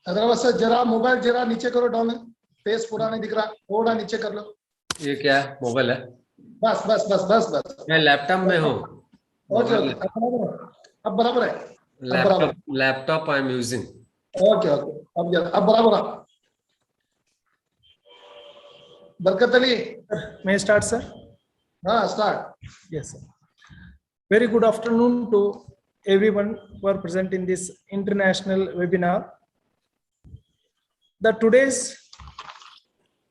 Otherwise sir जरा mobile जरा नीचे करो, डाउन फेस पूरा नहीं दिख रहा, थोड़ा नीचे कर लो। ये क्या मोबाइल है? बस बस बस बस बस मैं लैपटॉप में हूँ। ओके ओके, अब बराबर है, अब बराबर। Laptop I am using. Okay okay, अब बराबर है। Barkat Ali, May I start, sir? हाँ start. Yes, sir. Very good afternoon to everyone who are present in this international webinar. The today's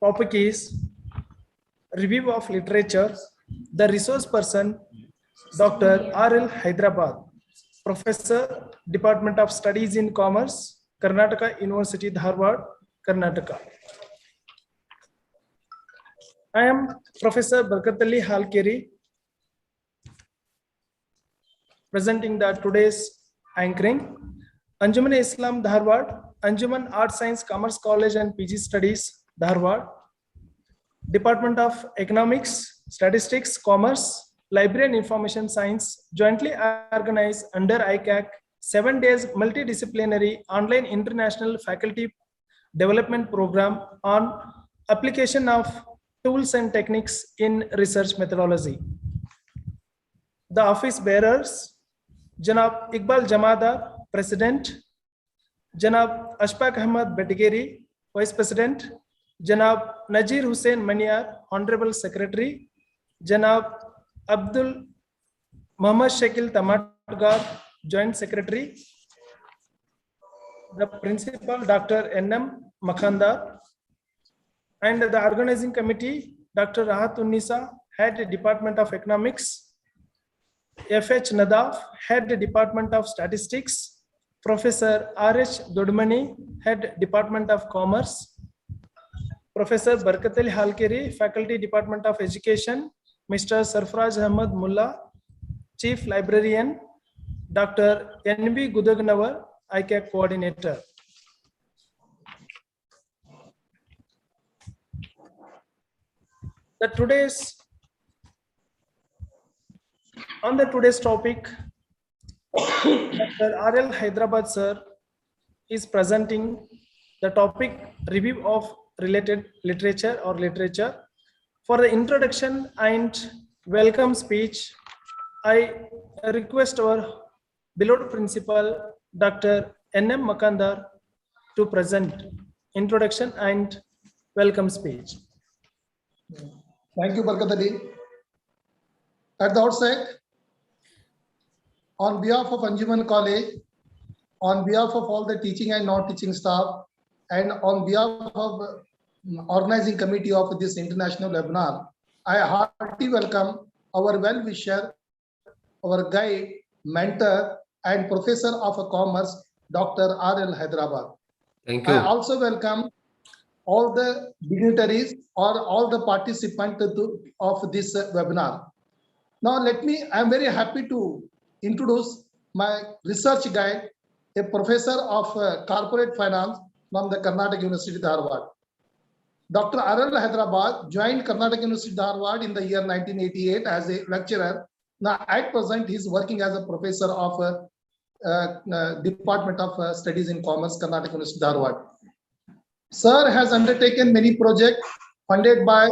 topic is review of literature. The resource person, Dr. R.L. Hyderabad, Professor, Department of Studies in Commerce, Karnataka University, Dharwad, Karnataka. I am Professor Barkatali Halkeri, presenting the today's anchoring. Anjuman Islam Dharwad, Anjuman Art Science Commerce College and PG Studies Dharwad, Department of Economics, Statistics, Commerce, Library and Information Science jointly organized under ICAC 7 days multidisciplinary online international faculty development program on application of tools and techniques in research methodology. The office bearers, Janab Iqbal Jamadar, President, Janab Ashfaq Ahmad Betigeri, Vice President, Janab Najir Hussain Maniar, Honorable Secretary, Janab Abdul Muhammad Shakil Tamatgar, Joint Secretary, the Principal Dr. N.M. Makhandar, and the Organizing Committee, Dr. Rahat Unnisa, Head Department of Economics, F.H. Nadaf, Head Department of Statistics, Professor R.H. Dodmani, Head Department of Commerce, Professor Barkatali Halkeri, Faculty Department of Education, Mr. Sarfraz Ahmad Mullah, Chief Librarian, Dr. N.B. Gudagnawar, ICAC Coordinator. On the today's topic, Dr. R.L. Hyderabad sir is presenting the topic review of related literature or literature. For the introduction and welcome speech, I request our beloved principal, Dr. N.M. Makandar, to present introduction and welcome speech. Thank you, Barkat Ali. At the outset, on behalf of Anjuman College, on behalf of all the teaching and non-teaching staff, and on behalf of organizing committee of this international webinar, I heartily welcome our well-wisher, our guide, mentor, and professor of commerce, Dr. R.L. Hyderabad. Thank you. I also welcome all the dignitaries or all the participants of this webinar. Now I am very happy to introduce my research guide, a professor of corporate finance from the Karnataka University, Dharwad. Dr. R.L. Hyderabad joined Karnataka University, Dharwad in the year 1988 as a lecturer. Now at present, he is working as a professor of Department of Studies in Commerce, Karnataka University, Dharwad. Sir has undertaken many projects funded by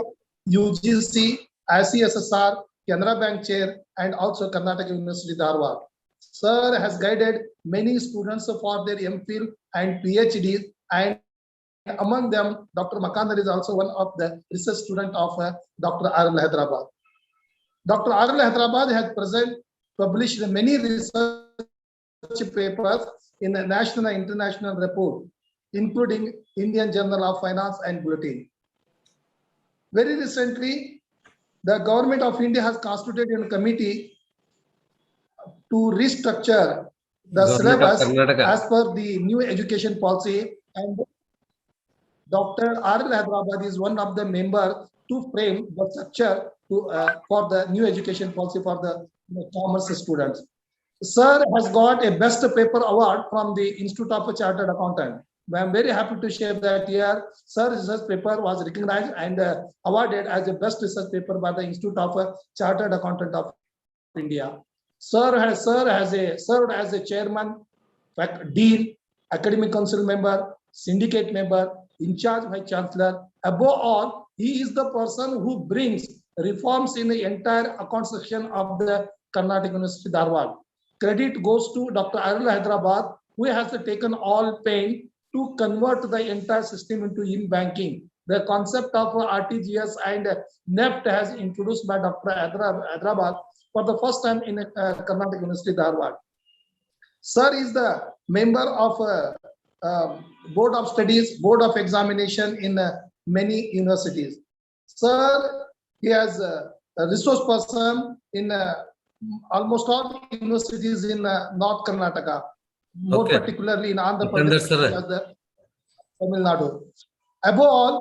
UGC, ICSSR, Canara Bank Chair, and also Karnataka University, Dharwad. Sir has guided many students for their MPhil and PhD, and among them, Dr. Makandar is also one of the research student of Dr. R.L. Hyderabad. Dr. R.L. Hyderabad has published many research papers in the national and international report, including Indian Journal of Finance and Bulletin. Very recently, the government of India has constituted a committee to restructure the syllabus as per the new education policy, and Dr. R.L. Hyderabad is one of the members to frame the structure for the new education policy for the commerce students. Sir has got a best paper award from the Institute of Chartered Accountant. I am very happy to share that here, Sir's research paper was recognized and awarded as the best research paper by the Institute of Chartered Accountant of India. Sir has served as a chairman, dean, academic council member, syndicate member, in charge vice chancellor. Above all, he is the person who brings reforms in the entire account section of the Karnataka University Dharwad. Credit goes to Dr. Arul Hyderabad, who has taken all pain to convert the entire system into in-banking. The concept of RTGS and NEFT has introduced by Dr. Hyderabad for the first time in Karnataka University Dharwad. Sir is the member of Board of Studies, Board of Examination in many universities. Sir, he has a resource person in almost all universities in North Karnataka, more Okay. particularly in Andhra Makandar Pradesh sir. as the Tamil Nadu. Above all,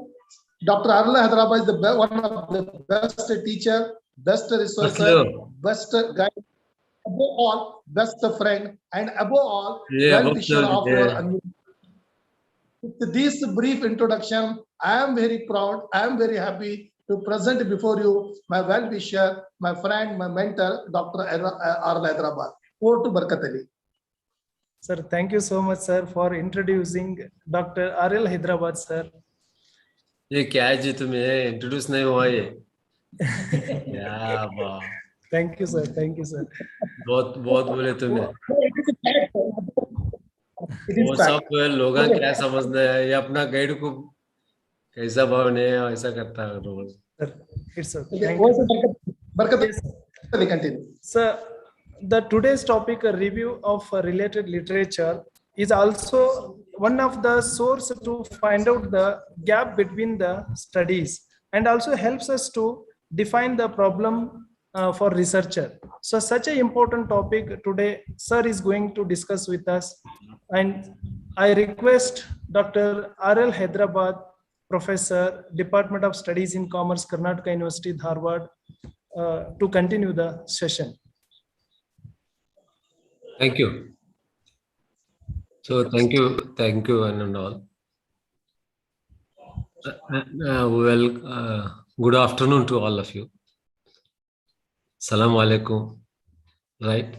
Dr. Arla Hyderabad is one of the best teacher, best resourcer, best guide, above all, best friend, and above all, Yeah, well-wisher of yeah. our university. With this brief introduction, I am very proud, I am very happy to present before you my well-wisher, my friend, my mentor, Dr. Arla Hyderabad. Over to Barkat Ali. Sir, thank you so much, sir, for introducing Dr. Aril Hyderabad, sir. ये क्या है जी, तुम्हें introduce नहीं हुआ ये? क्या बात, Thank you, sir. Thank you, sir. बहुत बहुत बोले तुम्हें। It is वो fact. सब लोग क्या समझते हैं, ये अपना गाइड को कैसा भाव नहीं है, ऐसा करता है रोज। Sir, it's okay. Okay, Thank also you. Barkat Yes, sir. Ali, continue. Sir, the today's topic, a review of related literature, is also one of the source to find out the gap between the studies and also helps us to define the problem for researcher. So such an important topic today, sir is going to discuss with us. And I request Dr. R.L. Hyderabad, Professor, Department of Studies in Commerce, Karnataka University, Dharwad, to continue the session. Thank you. So thank you, one and all. Good afternoon to all of you. Salam alaikum. Right?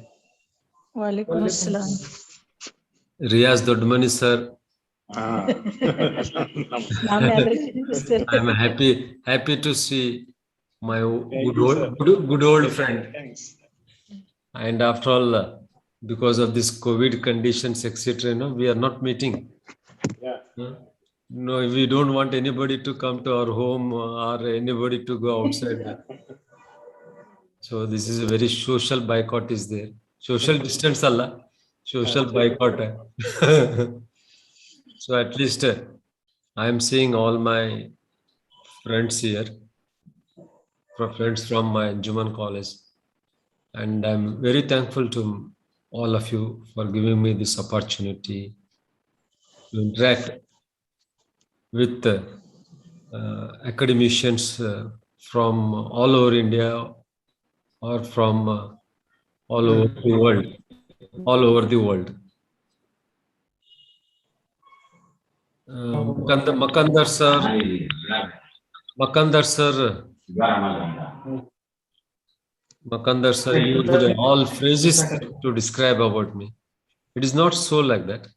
Walaikum assalam. Riyaz Dodmani sir. I'm happy to see my good old friend. Thanks. And after all, because of this COVID conditions, etc., we are not meeting. Yeah. No, we don't want anybody to come to our home or anybody to go outside. So this is a very social boycott is there. Social distance, Allah. Social boycott. So at least I am seeing all my friends here, friends from my Anjuman college. And I'm very thankful to all of you for giving me this opportunity to interact with academicians from all over India or from all over the world. Makandar sir, you used all phrases to describe about me. It is not so like that.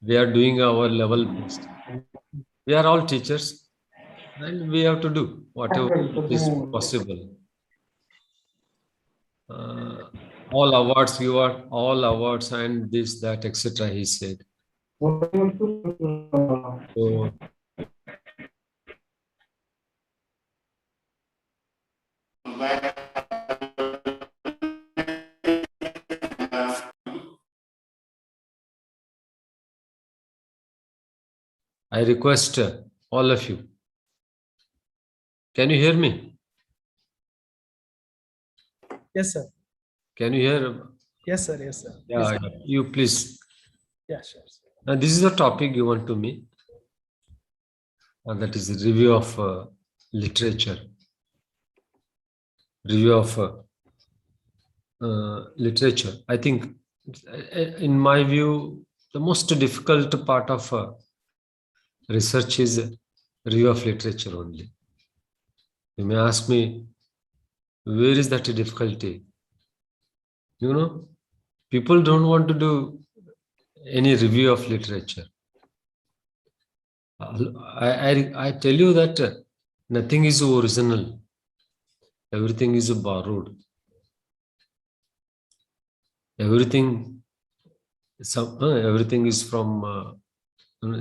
We are doing our level best. We are all teachers and we have to do whatever is possible. All awards, you are all awards and this, that, etc. He said. So, I request all of you. Can you hear me? Yes, sir. Can you hear? Yes, sir. Yes, sir. Yeah, you please. Yeah, sure. Now, this is the topic given to me. And that is a review of literature. Review of literature. I think, in my view, the most difficult part of research is review of literature only. You may ask me, where is that difficulty? People don't want to do any review of literature. I tell you that nothing is original. Everything is borrowed. Everything is from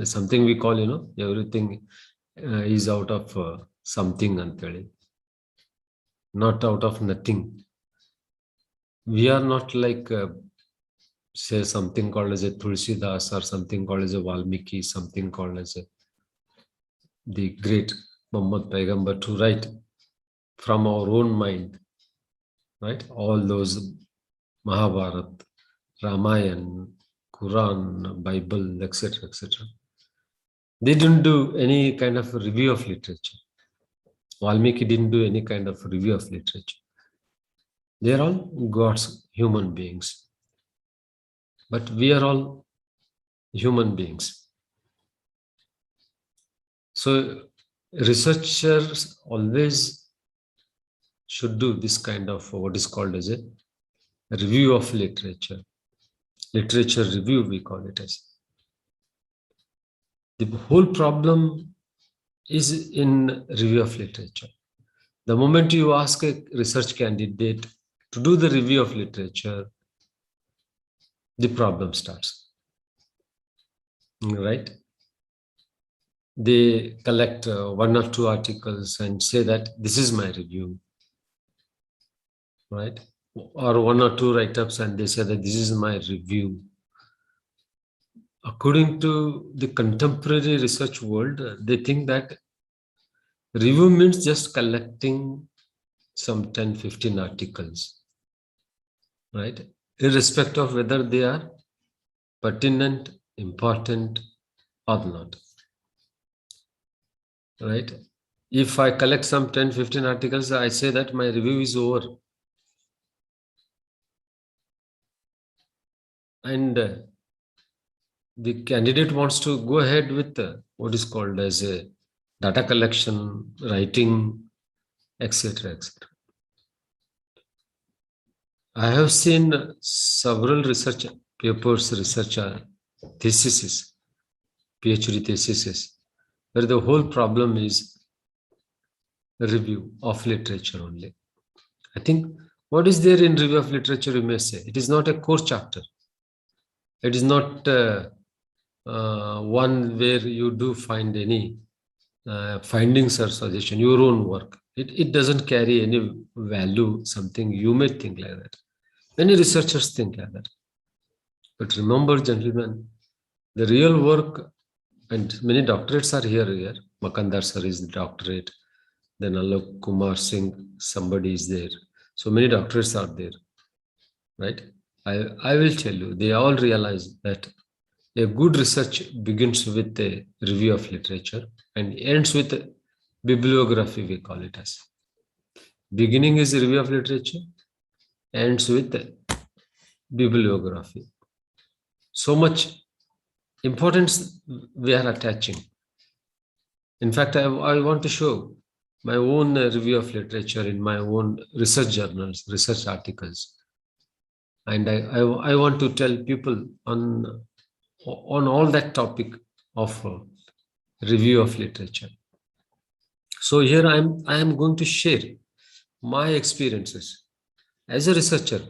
something we call, everything is out of something anteli, not out of nothing. We are not like say something called as a Tulsidas or something called as a Valmiki, something called as the great Muhammad Paigambar to write from our own mind, right? All those Mahabharata, Ramayana, Quran, Bible, etc., etc. They didn't do any kind of review of literature. Valmiki didn't do any kind of review of literature. They are all God's human beings. But we are all human beings. So researchers always should do this kind of what is called as a review of literature. Literature review, we call it as. The whole problem is in review of literature. The moment you ask a research candidate to do the review of literature, the problem starts, right? They collect one or two articles and say that this is my review, right? Or one or two write-ups and they say that this is my review. According to the contemporary research world, they think that review means just collecting some 10, 15 articles, right? Irrespective of whether they are pertinent, important or not, right? If I collect some 10, 15 articles, I say that my review is over. And the candidate wants to go ahead with what is called as a data collection, writing, etc., etc. I have seen several research papers, research theses, PhD theses, where the whole problem is a review of literature only. I think what is there in review of literature, you may say, it is not a core chapter. It is not one where you do find any findings or suggestion, your own work. It doesn't carry any value, something you may think like that. Many researchers think like that. But remember, gentlemen, the real work, and many doctorates are here. Makandar sir is the doctorate. Then Alok Kumar Singh, somebody is there. So many doctorates are there, right? I will tell you, they all realize that a good research begins with a review of literature and ends with a bibliography, we call it as. Beginning is a review of literature, ends with a bibliography. So much importance we are attaching. In fact, I want to show my own review of literature in my own research journals, research articles. And I want to tell people on all that topic of review of literature. So here I am going to share my experiences as a researcher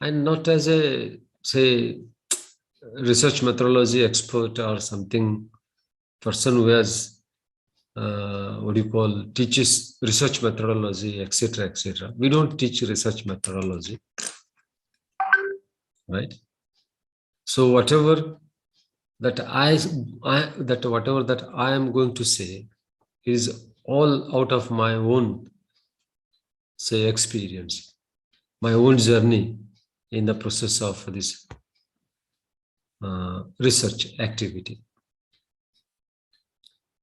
and not as a, say, research methodology expert or something, person who has teaches research methodology, etc., etc. We don't teach research methodology, right? So whatever that I am going to say is all out of my own, say, experience, my own journey in the process of this research activity.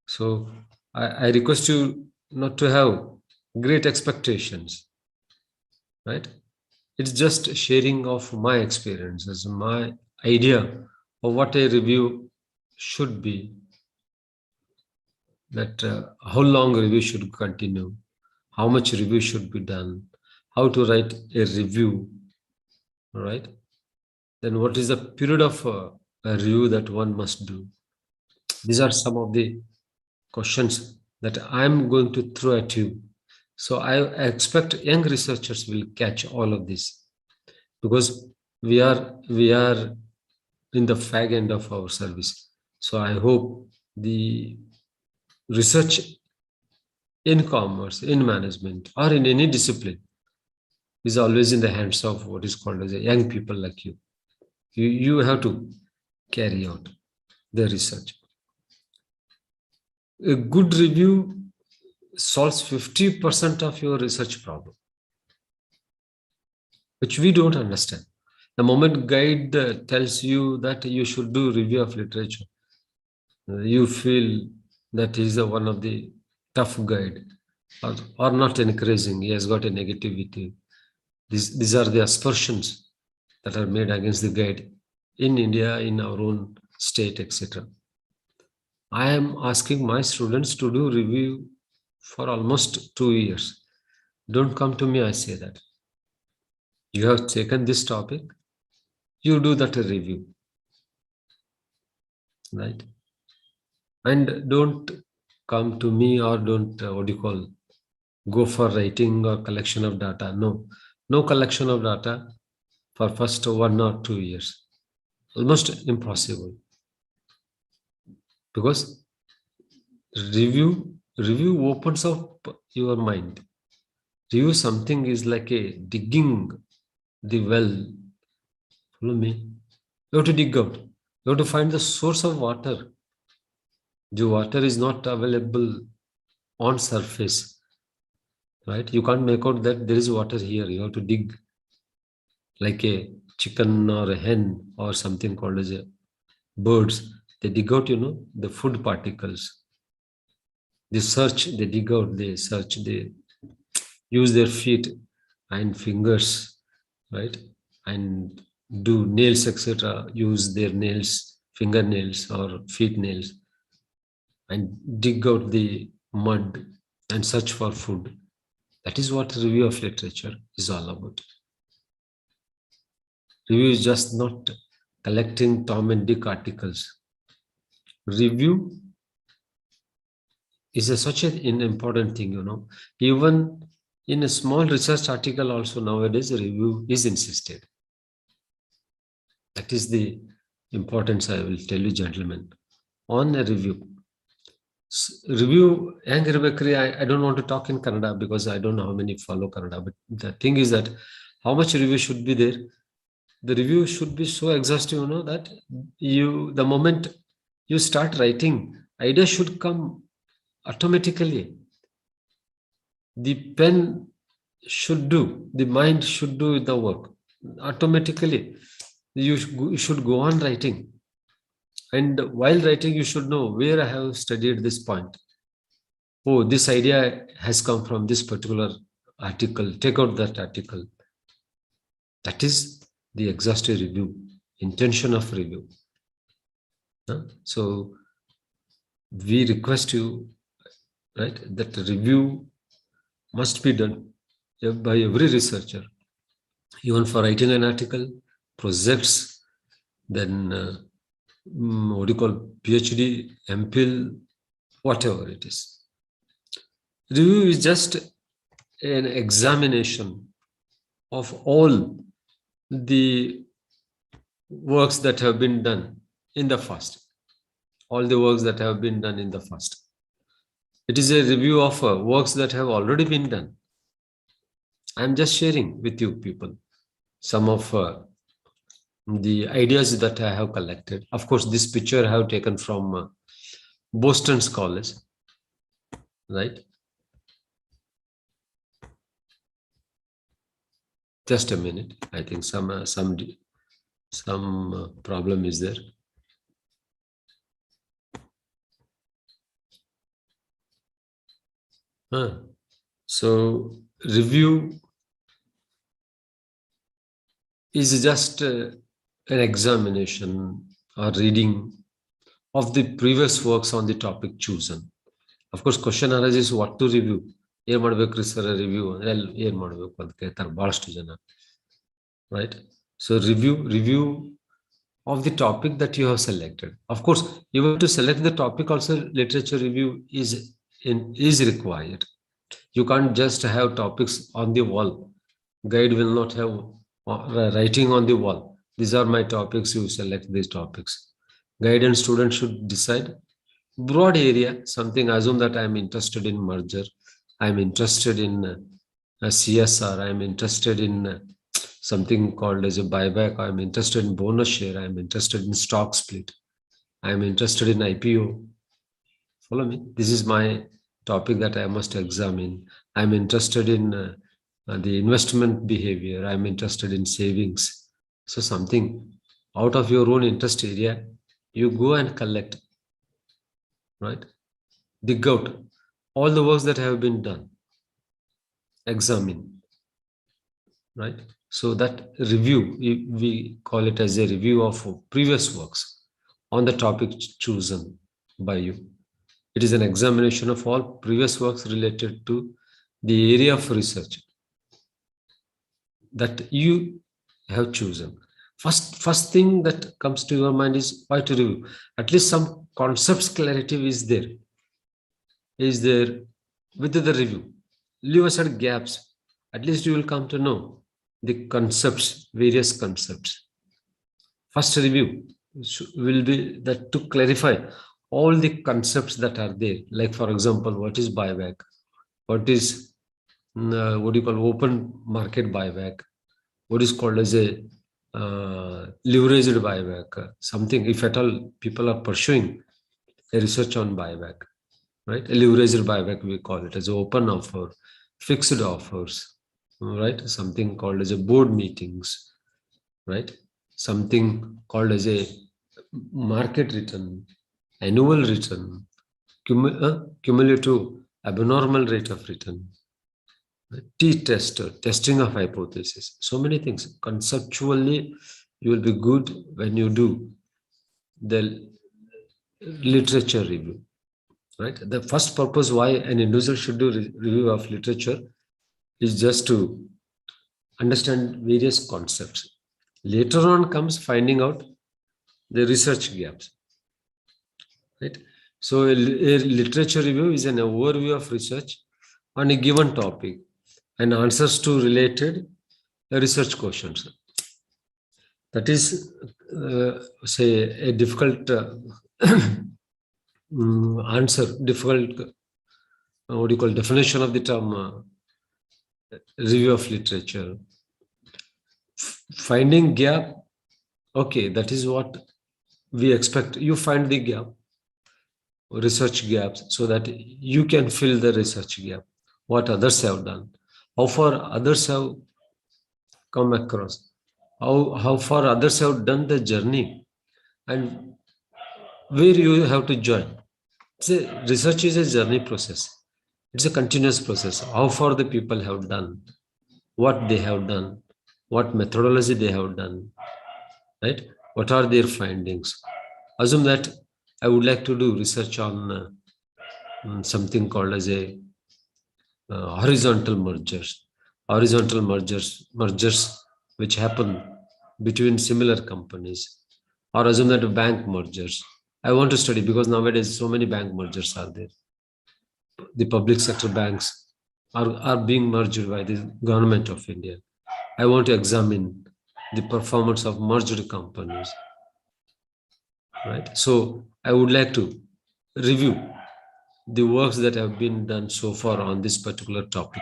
So I request you not to have great expectations, right? It's just sharing of my experiences, my idea of what a review should be, that how long review should continue, how much review should be done, how to write a review, right? Then what is the period of a review that one must do? These are some of the questions that I'm going to throw at you. So I expect young researchers will catch all of this, because we are in the fag end of our service. So I hope the research in commerce, in management, or in any discipline is always in the hands of what is called as a young people like you. You have to carry out the research. A good review solves 50% of your research problem, which we don't understand. The moment guide tells you that you should do review of literature, you feel that is one of the tough guide, or not encouraging. He has got a negativity. These are the aspersions that are made against the guide in India, in our own state, etc. I am asking my students to do review for almost 2 years. Don't come to me, I say that. You have taken this topic, you do that review, right? And don't come to me, or don't, go for writing or collection of data. No collection of data for first 1 or 2 years. Almost impossible. Because review opens up your mind. Review something is like a digging the well. Follow me. You have to dig out. You have to find the source of water. The water is not available on surface, right? You can't make out that there is water here. You have to dig, like a chicken or a hen or something called as a birds. They dig out, the food particles. They search, they dig out, they search, they use their feet and fingers, right? And do nails, etc. Use their nails, fingernails or feet nails, and dig out the mud and search for food. That is what review of literature is all about. Review is just not collecting Tom and Dick articles. Review is such an important thing, Even in a small research article also nowadays, a review is insisted. That is the importance, I will tell you, gentlemen, on a review. Review, I don't want to talk in Kannada because I don't know how many follow Kannada, but the thing is that how much review should be there? The review should be so exhaustive, that the moment you start writing, ideas should come automatically. The pen should do, the mind should do the work automatically. You should go on writing. And while writing, you should know where I have studied this point. Oh, this idea has come from this particular article. Take out that article. That is the exhaustive review, intention of review. So we request you, right, that review must be done by every researcher, even for writing an article, projects, then PhD, MPhil, whatever it is. Review is just an examination of all the works that have been done in the past. All the works that have been done in the past. It is a review of works that have already been done. I'm just sharing with you people some of the ideas that I have collected. Of course, this picture I have taken from Boston's college, right? Just a minute. I think some problem is there. So review is just an examination or reading of the previous works on the topic chosen. Of course, question arises what to review. Review right? So review of the topic that you have selected. Of course, even to select the topic also, literature review is required. You can't just have topics on the wall. Guide will not have writing on the wall. These are my topics, you select these topics. Guide and student should decide broad area, something. Assume that I'm interested in merger, I'm interested in CSR, I'm interested in something called as a buyback, I'm interested in bonus share, I'm interested in stock split, I'm interested in IPO. Follow me? This is my topic that I must examine. I'm interested in the investment behavior, I'm interested in savings. So something out of your own interest area, you go and collect, right? Dig out all the works that have been done, examine, right? So that review, we call it as a review of previous works on the topic chosen by you. It is an examination of all previous works related to the area of research that you have chosen. First thing that comes to your mind is why to review. At least some concepts clarity is there with the review. Leave aside gaps. At least you will come to know the concepts, various concepts. First review will be that to clarify all the concepts that are there. Like, for example, what is buyback? What is what do you call open market buyback? What is called as a leveraged buyback? Something, if at all people are pursuing a research on buyback, right? A leveraged buyback, we call it as open offer, fixed offers, right? Something called as a board meetings, right? Something called as a market return, annual return, cumulative abnormal rate of return, t-tester, testing of hypothesis. So many things. Conceptually, you will be good when you do the literature review, right? The first purpose why an individual should do review of literature is just to understand various concepts. Later on comes finding out the research gaps, right? So a literature review is an overview of research on a given topic and answers to related research questions. That is, say, a difficult answer, difficult, what do you call, definition of the term review of literature. Finding gap, okay, that is what we expect. You find the gap, research gaps, so that you can fill the research gap, what others have done, how far others have come across, how far others have done the journey, and where you have to join. Research is a journey process. It's a continuous process. How far the people have done, what they have done, what methodology they have done, right? What are their findings? Assume that I would like to do research on something called as a horizontal mergers. Horizontal mergers which happen between similar companies. Or assume that bank mergers. I want to study because nowadays so many bank mergers are there. The public sector banks are being merged by the government of India. I want to examine the performance of merged companies, right? So I would like to review the works that have been done so far on this particular topic.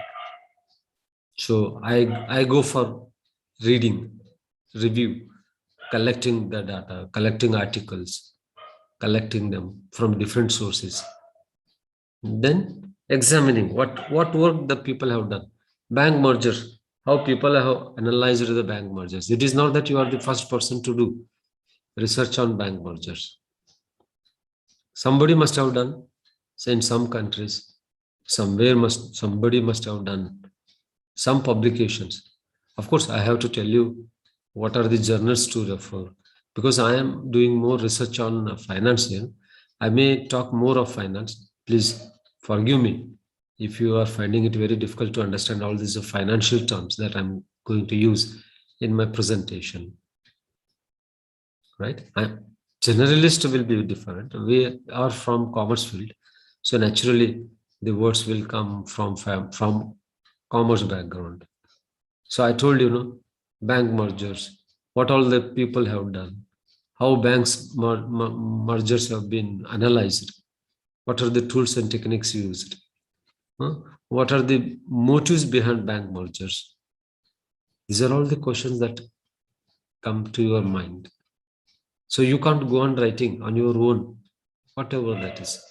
So I go for reading, review, collecting the data, collecting articles, collecting them from different sources. Then examining what work the people have done. Bank mergers, how people have analyzed the bank mergers. It is not that you are the first person to do research on bank mergers. Somebody must have done, say in some countries, somebody must have done some publications. Of course, I have to tell you what are the journals to refer, because I am doing more research on finance here. I may talk more of finance. Please forgive me if you are finding it very difficult to understand all these financial terms that I'm going to use in my presentation. right? Generalist will be different. We are from commerce field, so naturally the words will come from commerce background. So I told bank mergers, what all the people have done, how banks mergers have been analyzed, what are the tools and techniques used, what are the motives behind bank mergers. These are all the questions that come to your mind. So you can't go on writing on your own, whatever that is.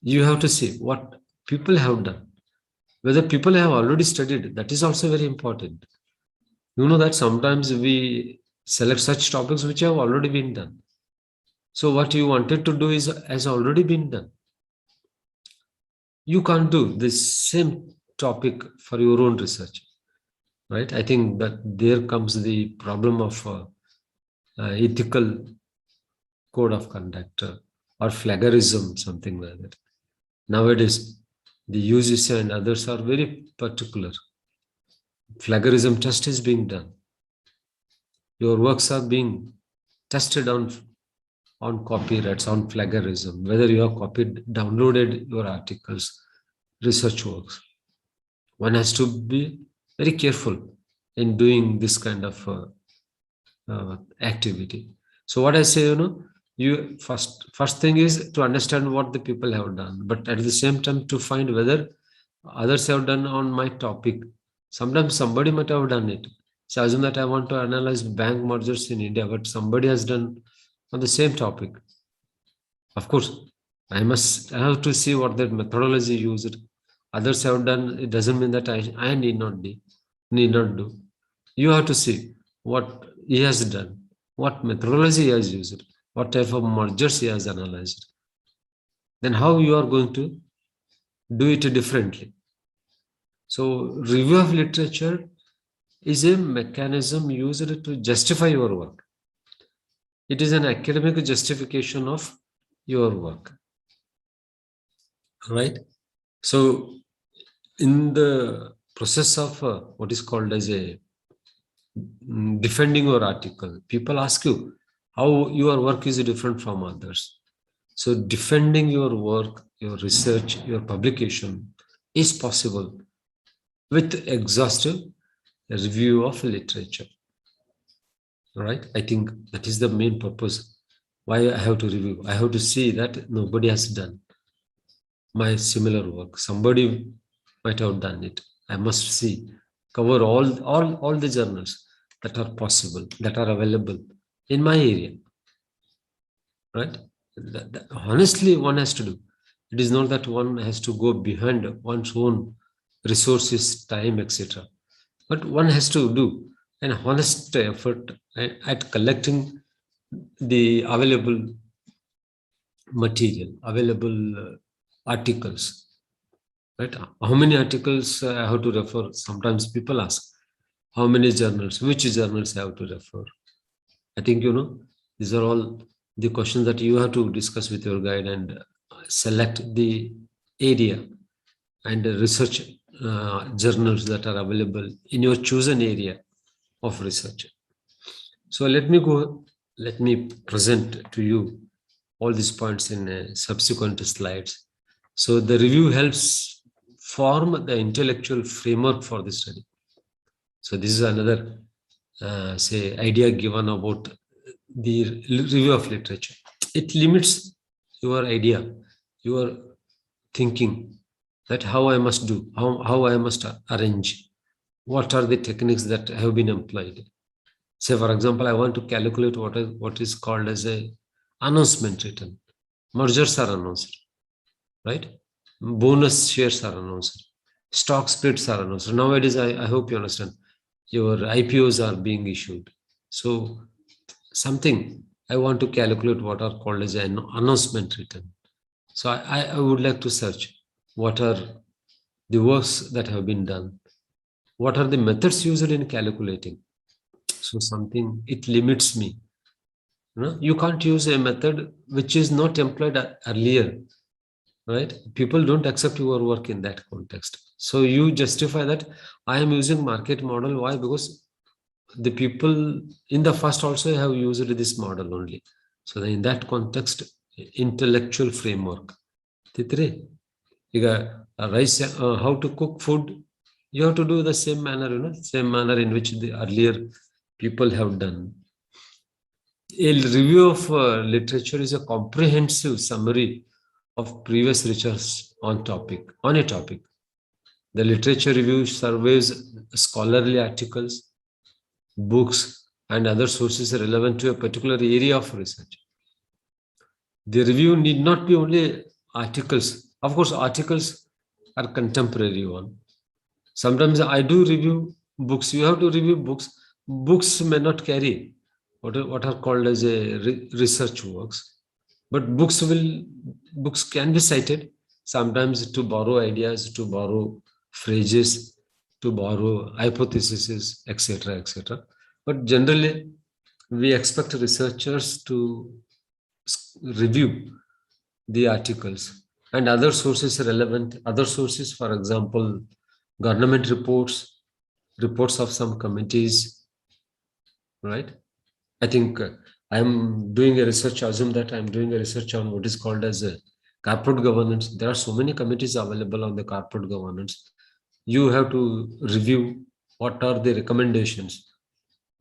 You have to see what people have done. Whether people have already studied, that is also very important. You know that sometimes we select such topics which have already been done. So what you wanted to do has already been done. You can't do the same topic for your own research, right? I think that there comes the problem of ethical code of conduct or plagiarism, something like that. Nowadays, the UGC and others are very particular. Plagiarism test is being done. Your works are being tested on copyrights, on plagiarism, whether you have downloaded your articles, research works. One has to be very careful in doing this kind of activity. So what I say, you first thing is to understand what the people have done, but at the same time to find whether others have done on my topic. Sometimes somebody might have done it. So assume that I want to analyze bank mergers in India, but somebody has done on the same topic. Of course, I have to see what that methodology used. Others have done. It doesn't mean that I need not do. You have to see what he has done, what methodology he has used, what type of mergers he has analyzed. Then how you are going to do it differently. So review of literature is a mechanism used to justify your work. It is an academic justification of your work, right? So in the process of what is called as a defending your article, people ask you how your work is different from others. So defending your work, your research, your publication is possible with exhaustive review of literature, right? I think that is the main purpose why I have to review. I have to see that nobody has done my similar work. Somebody might have done it. I must see, cover all the journals that are possible, that are available in my area, right? Honestly, one has to do. It is not that one has to go behind one's own resources, time, etc. But one has to do an honest effort at collecting the available material, available articles, right? How many articles I have to refer? Sometimes people ask, how many journals, which journals I have to refer? I think, these are all the questions that you have to discuss with your guide and select the area and research journals that are available in your chosen area of research. So let me present to you all these points in subsequent slides. So the review helps form the intellectual framework for the study. So this is another idea given about the review of literature. It limits your idea, your thinking, that how I must do, how I must arrange, what are the techniques that have been employed. Say, for example, I want to calculate what is called as a announcement return. Mergers are announced, right? Bonus shares are announced. Stock splits are announced. Nowadays, I hope you understand, your IPOs are being issued. So something I want to calculate what are called as an announcement return. So I would like to search what are the works that have been done. What are the methods used in calculating? So something, it limits me. You can't use a method which is not employed earlier, right? People don't accept your work in that context. So you justify that I am using market model. Why? Because the people in the first also have used this model only. So in that context, intellectual framework. Titri, rice, how to cook food, you have to do the same manner, same manner in which the earlier people have done. A review of literature is a comprehensive summary of previous research on a topic. The literature review surveys scholarly articles, books, and other sources relevant to a particular area of research. The review need not be only articles. Of course, articles are contemporary one. Sometimes I do review books. You have to review books. Books may not carry what are called as a research works, but books can be cited sometimes to borrow ideas, to borrow phrases, to borrow hypotheses, etc., etc. But generally, we expect researchers to review the articles and other sources relevant. Other sources, for example, government reports of some committees, right? I think I'm doing a research, assume that I'm doing a research on what is called as a corporate governance. There are so many committees available on the corporate governance. You have to review what are the recommendations,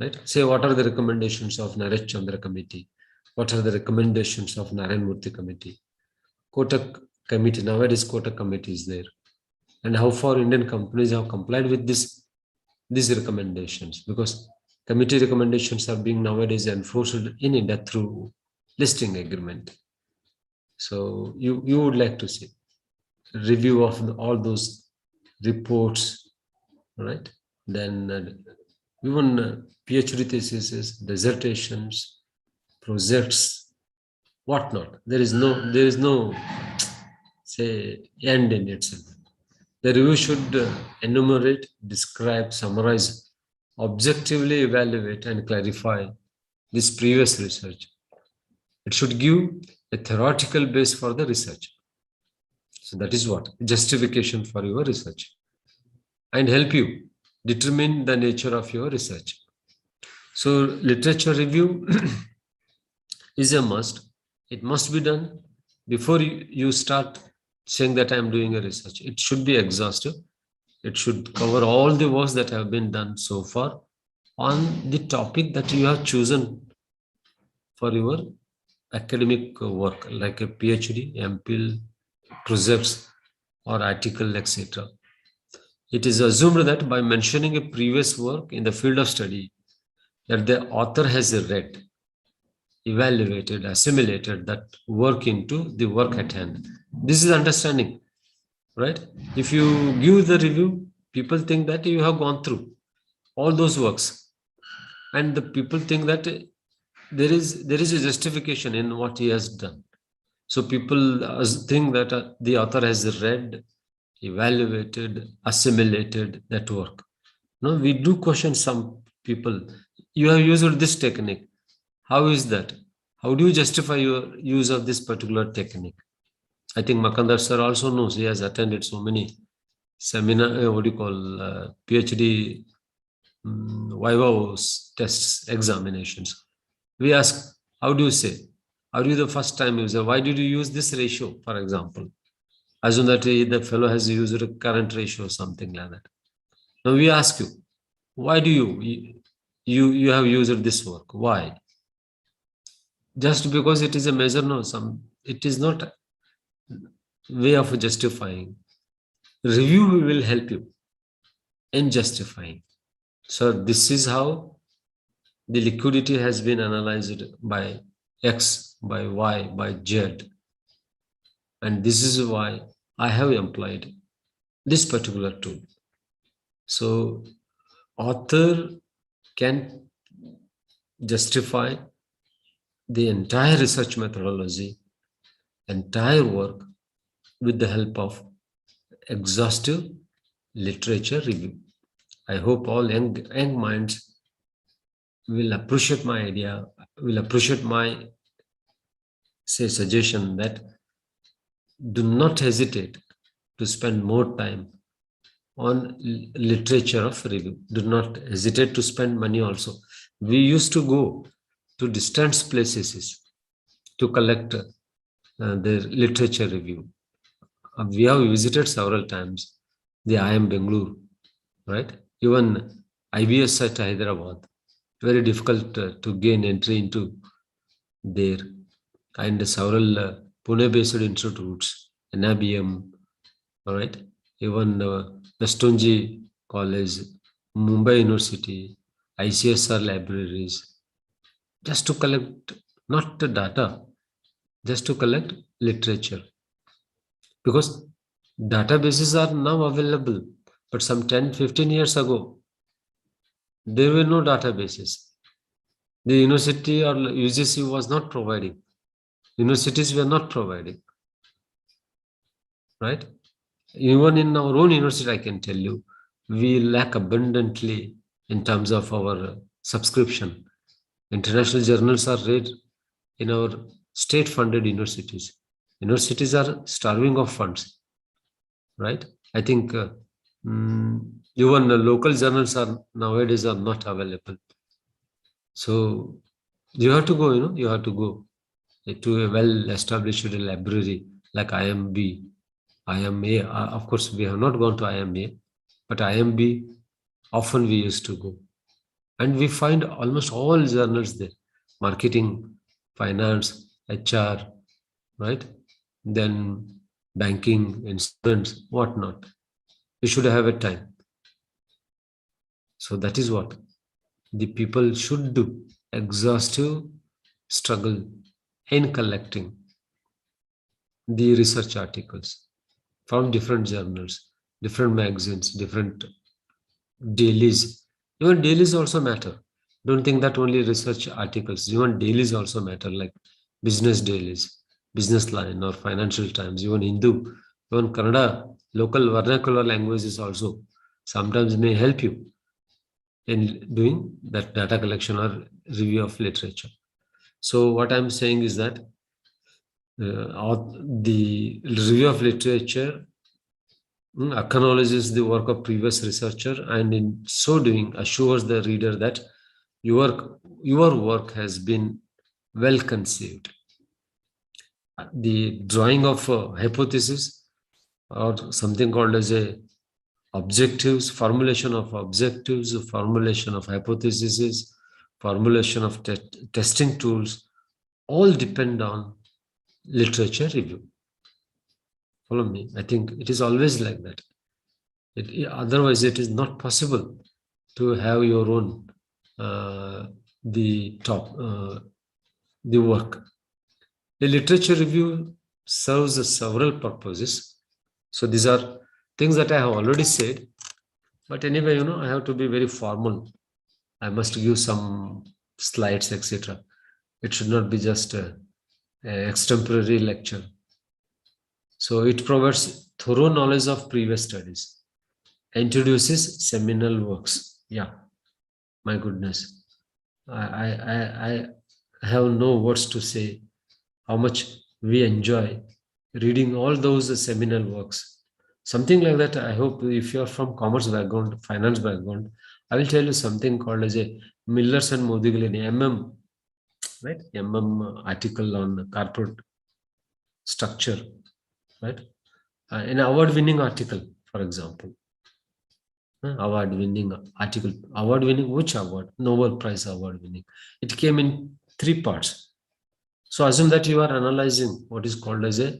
right? Say, what are the recommendations of Naresh Chandra committee? What are the recommendations of Narayan Murthy committee? Kotak committee, nowadays Kotak committee is there. And how far Indian companies have complied with these recommendations, because committee recommendations are being nowadays enforced in India through listing agreement. So you would like to see review of all those reports, right? Then even PhD theses, dissertations, projects, whatnot. There is no say end in itself. The review should enumerate, describe, summarize, objectively evaluate and clarify this previous research. It should give a theoretical base for the research. So that is what justification for your research, and help you determine the nature of your research. So literature review is a must. It must be done before you start saying that I'm doing a research. It should be exhaustive. It should cover all the works that have been done so far on the topic that you have chosen for your academic work, like a PhD, MPhil, projects, or article, etc. It is assumed that by mentioning a previous work in the field of study, that the author has read, evaluated, assimilated that work into the work at hand. This is understanding, right? If you give the review, people think that you have gone through all those works, and the people think that there is a justification in what he has done. So people think that the author has read, evaluated, assimilated that work. No, we do question some people. You have used this technique. How is that? How do you justify your use of this particular technique? I think Makandar sir also knows. He has attended so many seminar, PhD viva tests, examinations. We ask, how do you say? Are you the first time user? Why did you use this ratio, for example? Assume that the fellow has used a current ratio or something like that. Now we ask you, why do you have used this work? Why? Just because it is a measure? No, it is not a way of justifying. Review will help you in justifying. So this is how the liquidity has been analyzed by X, by Y, by Z. And this is why I have employed this particular tool. So author can justify the entire research methodology, entire work, with the help of exhaustive literature review. I hope all young minds will appreciate my idea, will appreciate my suggestion that do not hesitate to spend more time on literature of review. Do not hesitate to spend money also. We used to go to distant places to collect their literature review. We have visited several times the IIM Bangalore, right? Even IBS at Hyderabad. Very difficult to gain entry into there. And several Pune-based institutes, NIBM, all right? Even Nastonji College, Mumbai University, ICSR libraries, just to collect, not the data, just to collect literature. Because databases are now available, but some 10, 15 years ago, there were no databases. The university or UGC was not providing. Universities were not providing, right? Even in our own university, I can tell you, we lack abundantly in terms of our subscription. International journals are read in our state-funded universities. Universities are starving of funds, right? I think even the local journals are nowadays are not available. So you have to go, you have to go to a well-established library like IMB, IMA. Of course, we have not gone to IMA, but IMB, often we used to go. And we find almost all journals there, marketing, finance, HR, right? Then banking, insurance, whatnot. We should have a time. So that is what the people should do, exhaustive struggle in collecting the research articles from different journals, different magazines, different dailies. Even dailies also matter. Don't think that only research articles, even dailies also matter, like business dailies, Business Line or Financial Times, even Hindu, even Kannada, local vernacular languages also sometimes may help you in doing that data collection or review of literature. So what I'm saying is that the review of literature acknowledges the work of previous researcher, and in so doing assures the reader that your work has been well conceived. The drawing of hypothesis or something called as a objectives, formulation of objectives, formulation of hypotheses, formulation of testing tools, all depend on literature review. Follow me? I think it is always like that. Otherwise, it is not possible to have your own the work. The literature review serves several purposes. So these are things that I have already said. But anyway, I have to be very formal. I must give some slides, etc. It should not be just an extemporary lecture. So it provides thorough knowledge of previous studies, introduces seminal works. Yeah, my goodness. I have no words to say how much we enjoy reading all those seminal works. Something like that, I hope if you are from commerce background, finance background, I will tell you something called as a Millers and Modigliani, MM, right? MM article on corporate structure, right? An award-winning article, for example. Award-winning article. Award-winning, which award? Nobel Prize award-winning. It came in 3 parts. So assume that you are analyzing what is called as a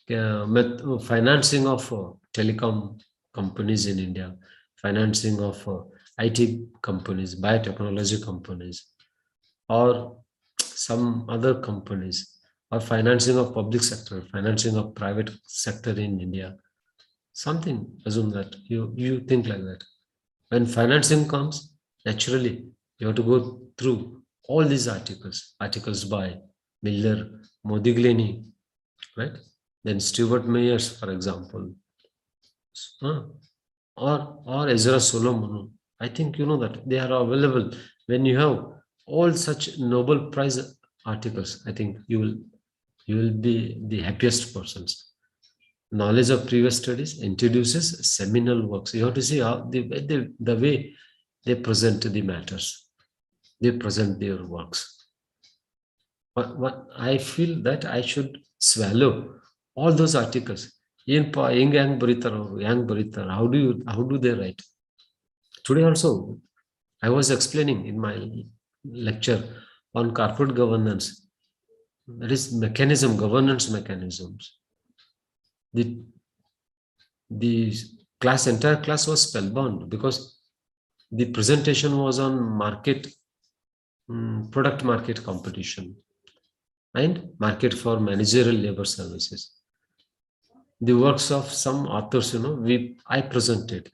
financing of telecom companies in India, financing of IT companies, biotechnology companies, or some other companies, or financing of public sector, financing of private sector in India. Something, assume that you think like that. When financing comes, naturally, you have to go through all these articles by Miller, Modigliani, right? Then Stuart Mayers, for example, or Ezra Solomon. I think you know that they are available. When you have all such Nobel Prize articles, I think you will be the happiest persons. knowledge of previous studies, introduces seminal works. You have to see how the way they present the matters, they present their works. What I feel that I should swallow all those articles. How do they write? Today also, I was explaining in my lecture on corporate governance. That is governance mechanisms. The entire class was spellbound because the presentation was on product market competition and market for managerial labor services. The works of some authors, I presented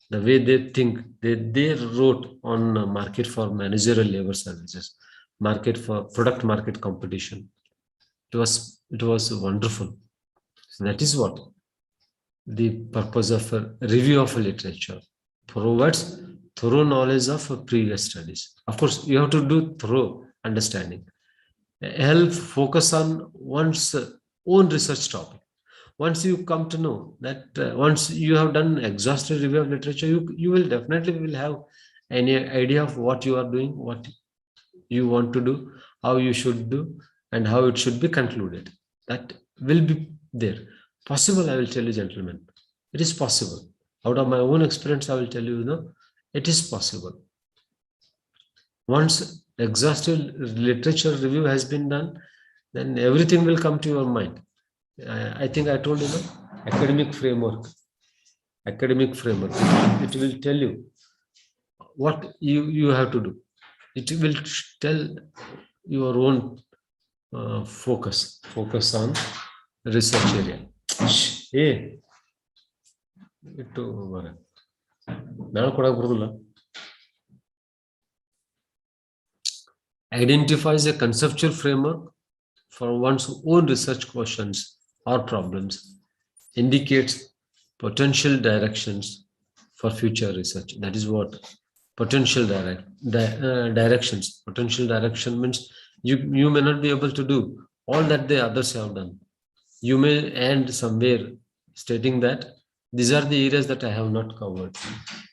the way they think. They wrote on market for managerial labor services, market for product market competition. It was wonderful. So that is what the purpose of a review of a literature provides thorough knowledge of previous studies. Of course, you have to do thorough understanding. Help focus on one's own research topic. Once you come to know that, once you have done exhaustive review of literature, you will definitely have any idea of what you are doing, what you want to do, how you should do, and how it should be concluded. That will be there. Possible, I will tell you, gentlemen. It is possible. Out of my own experience, I will tell you, it is possible. Once exhaustive literature review has been done, then everything will come to your mind. I think I told you, academic framework. It will tell you what you have to do. It will tell your own focus on research area. Identifies a conceptual framework for one's own research questions or problems, indicates potential directions for future research. That is what potential directions. Potential direction means you may not be able to do all that the others have done. You may end somewhere stating that these are the areas that I have not covered.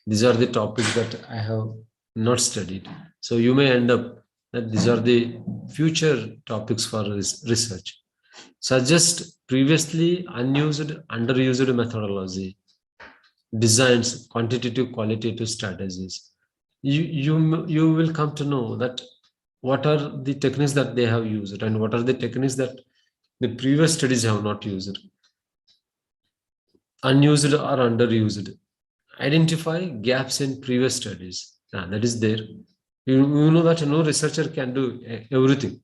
These are the topics that I have not studied. So you may end up that these are the future topics for research. Suggest previously unused, underused methodology, designs quantitative, qualitative strategies. You will come to know that what are the techniques that they have used and what are the techniques that the previous studies have not used, unused or underused. Identify gaps in previous studies. That is there. You know that no researcher can do everything.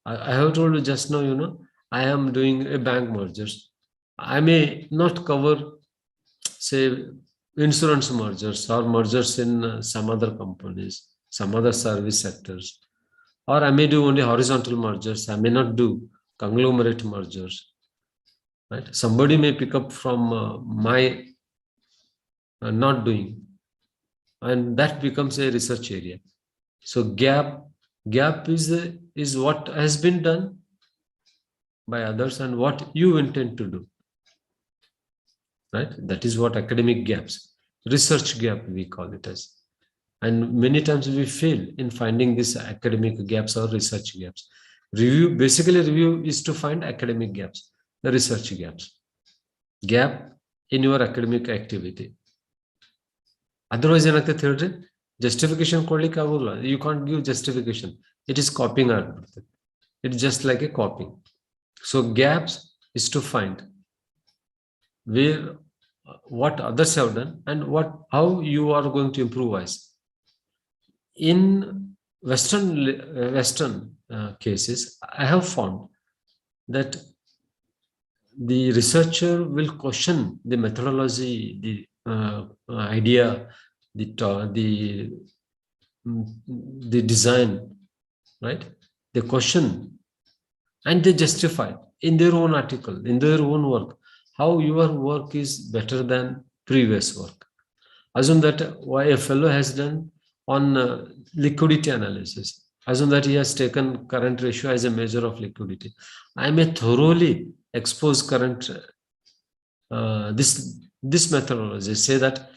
I have told you just now, I am doing a bank mergers. I may not cover, say, insurance mergers or mergers in some other companies, some other service sectors. Or I may do only horizontal mergers. I may not do conglomerate mergers. Right? Somebody may pick up from my not doing, and that becomes a research area. So gap is what has been done by others and what you intend to do. Right? That is what academic gaps, research gap we call it as. And many times we fail in finding these academic gaps or research gaps. Review is to find academic gaps, the research gaps. Gap in your academic activity. Otherwise, justification you can't give justification. It is copying art. It's just like a copying. So gaps is to find where what others have done and how you are going to improvise. In Western cases, I have found that the researcher will question the methodology, the idea, the design, right? They question and they justify in their own article, in their own work, how your work is better than previous work. Assume that why a fellow has done on liquidity analysis. Assume that he has taken current ratio as a measure of liquidity. I may thoroughly expose current this methodology say that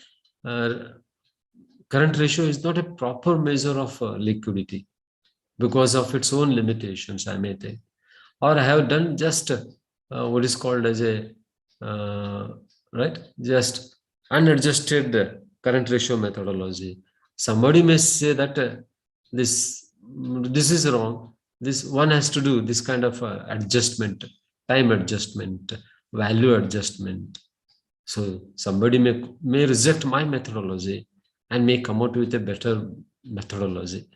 current ratio is not a proper measure of liquidity because of its own limitations, I may think, or I have done just what is called as a right, just unadjusted current ratio methodology. Somebody may say that this is wrong. This one has to do this kind of adjustment, time adjustment, value adjustment. So somebody may reject my methodology and may come out with a better methodology,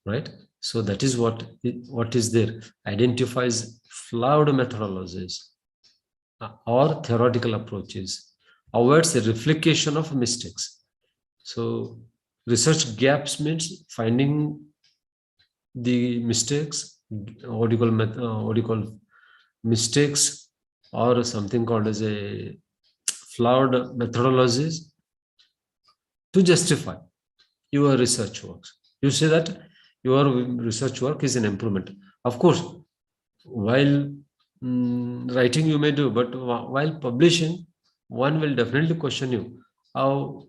right? So that is what is there. Identifies flawed methodologies or theoretical approaches, avoids the replication of mistakes. So research gaps means finding the mistakes, what do you call mistakes, or something called as a flawed methodologies to justify your research works. You say that your research work is an improvement. Of course, while writing you may do, but while publishing, one will definitely question you how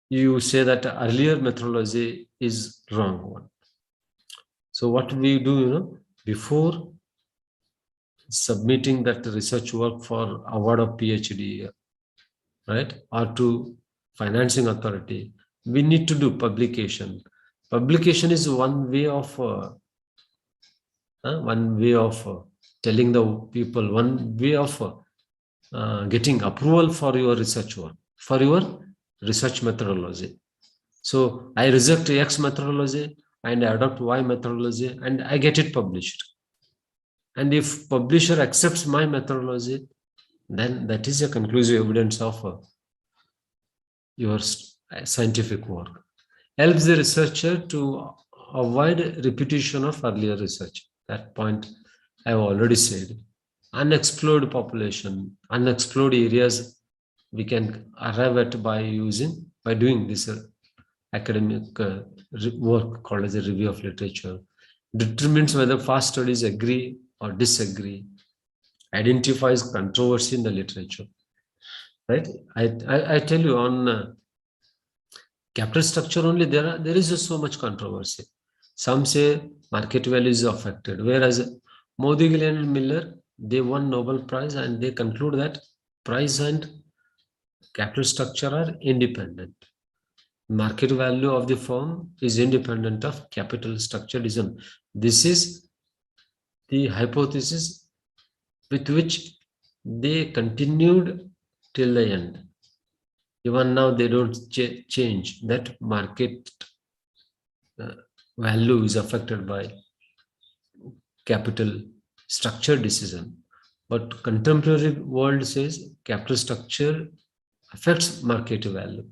you say that earlier methodology is wrong one. So what we do, before submitting that research work for award of PhD, right, or to financing authority, we need to do publication. Publication is one way of telling the people, one way of getting approval for your research work, for your research methodology. So I reject X methodology and I adopt Y methodology and I get it published. And if publisher accepts my methodology, then that is a conclusive evidence of your scientific work. Helps the researcher to avoid repetition of earlier research. That point I have already said. Unexplored population, unexplored areas we can arrive at by doing this academic work called as a review of literature. Determines whether past studies agree or disagree. Identifies controversy in the literature. Right? I tell you, on capital structure only, there is just so much controversy. Some say market value is affected, whereas Modi, Gillian and Miller, they won Nobel Prize and they conclude that price and capital structure are independent. Market value of the firm is independent of capital structure design. This is the hypothesis with which they continued till the end. Even now, they don't change that market value is affected by capital structure decision. But contemporary world says capital structure affects market value.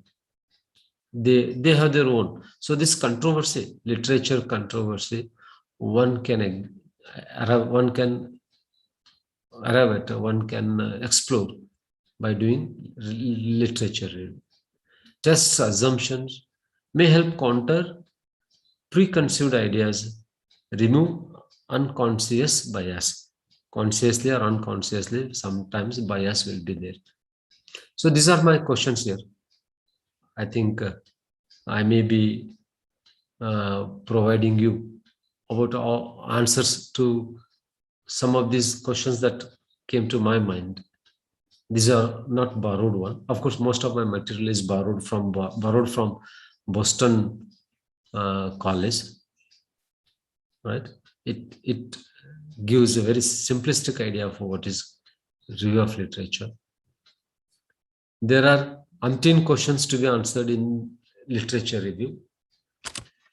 They have their own. So this controversy, literature controversy, one can explore by doing literature review. Tests, assumptions may help counter preconceived ideas, remove unconscious bias. Consciously or unconsciously, sometimes bias will be there. So these are my questions here. I think I may be providing you about all answers to some of these questions that came to my mind. These are not borrowed one. Of course, most of my material is borrowed from Boston College. Right? It gives a very simplistic idea of what is review of literature. There are umpteen questions to be answered in literature review.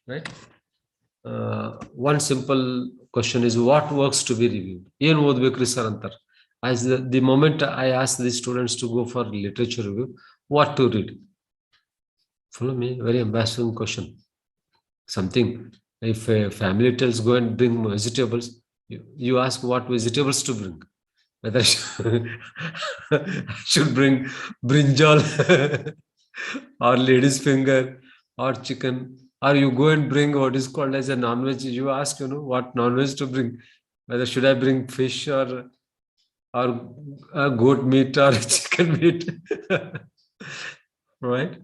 Right? One simple question is, what works to be reviewed? ಏನು ಓದಬೇಕ್ರಿ sir ಅಂತಾರೆ. As the moment I ask the students to go for literature review, what to read? Follow me, very embarrassing question. Something, if a family tells go and bring vegetables, you ask what vegetables to bring. Whether I should bring brinjal or lady's finger or chicken, or you go and bring what is called as a non-veg. You ask, what non-veg to bring. Whether should I bring fish or or goat meat or chicken meat. Right?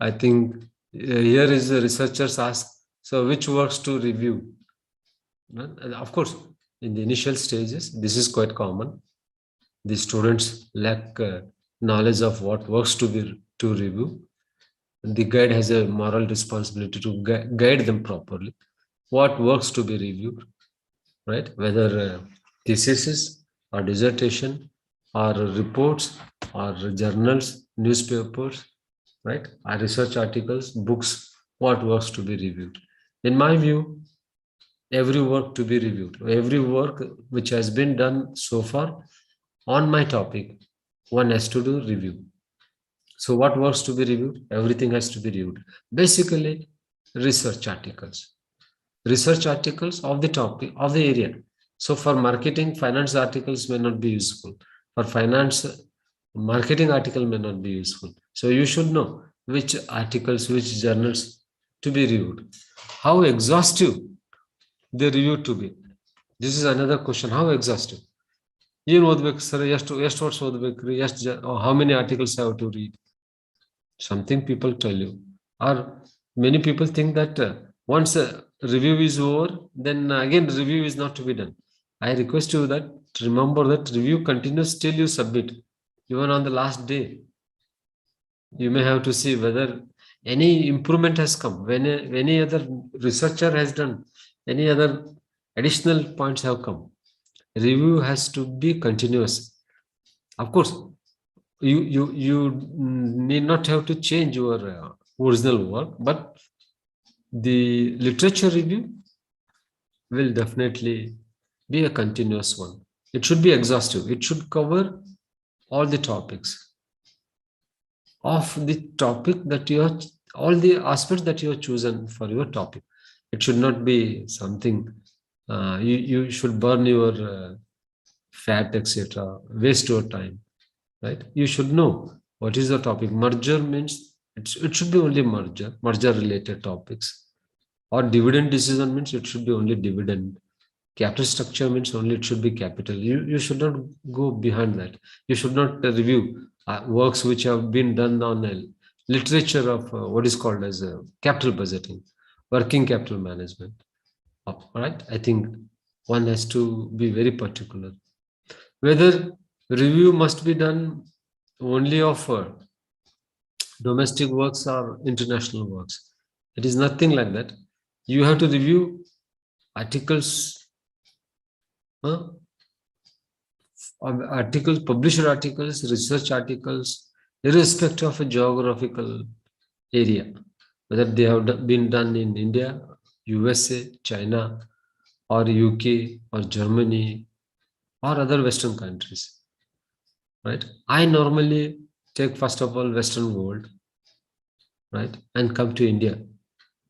I think here is the researchers ask, so which works to review? And of course, in the initial stages, this is quite common. The students lack knowledge of what works to review. The guide has a moral responsibility to guide them properly. What works to be reviewed, right? Whether theses or dissertation or reports or journals, newspapers, right? Or research articles, books, what works to be reviewed. In my view, every work to be reviewed, every work which has been done so far on my topic, one has to do review. So what works to be reviewed? Everything has to be reviewed. Basically, research articles of the topic of the area. So for marketing, finance articles may not be useful. For finance, marketing article may not be useful. So you should know which articles, which journals to be reviewed. How exhaustive the review to be? This is another question. How exhaustive? ಏನು ಓದ್ಬೇಕು sir, ಎಷ್ಟು ವರ್ಷ ಓದ್ಬೇಕ್ರಿ, how many articles I have to read? Something people tell you, or many people think that once a review is over, then again review is not to be done. I request you that remember that review continues till you submit. Even on the last day, you may have to see whether any improvement has come, when any other researcher has done, any other additional points have come. Review has to be continuous. Of course, you need not have to change your original work, but the literature review will definitely be a continuous one. It should be exhaustive. It should cover all the topics of the topic that you are, all the aspects that you have chosen for your topic. It should not be something you should burn your fat, etc., waste your time, right? You should know what is the topic. Merger means it should be only merger related topics, or dividend decision means it should be only dividend. Capital structure means only it should be capital. You should not go behind that. You should not review works which have been done on a literature of what is called as capital budgeting, working capital management. Right? I think one has to be very particular. Whether review must be done only of domestic works or international works. It is nothing like that. You have to review articles, published articles, research articles, irrespective of a geographical area, whether they have been done in India, USA, China, or UK, or Germany, or other Western countries, right? I normally take first of all Western world, right, and come to India.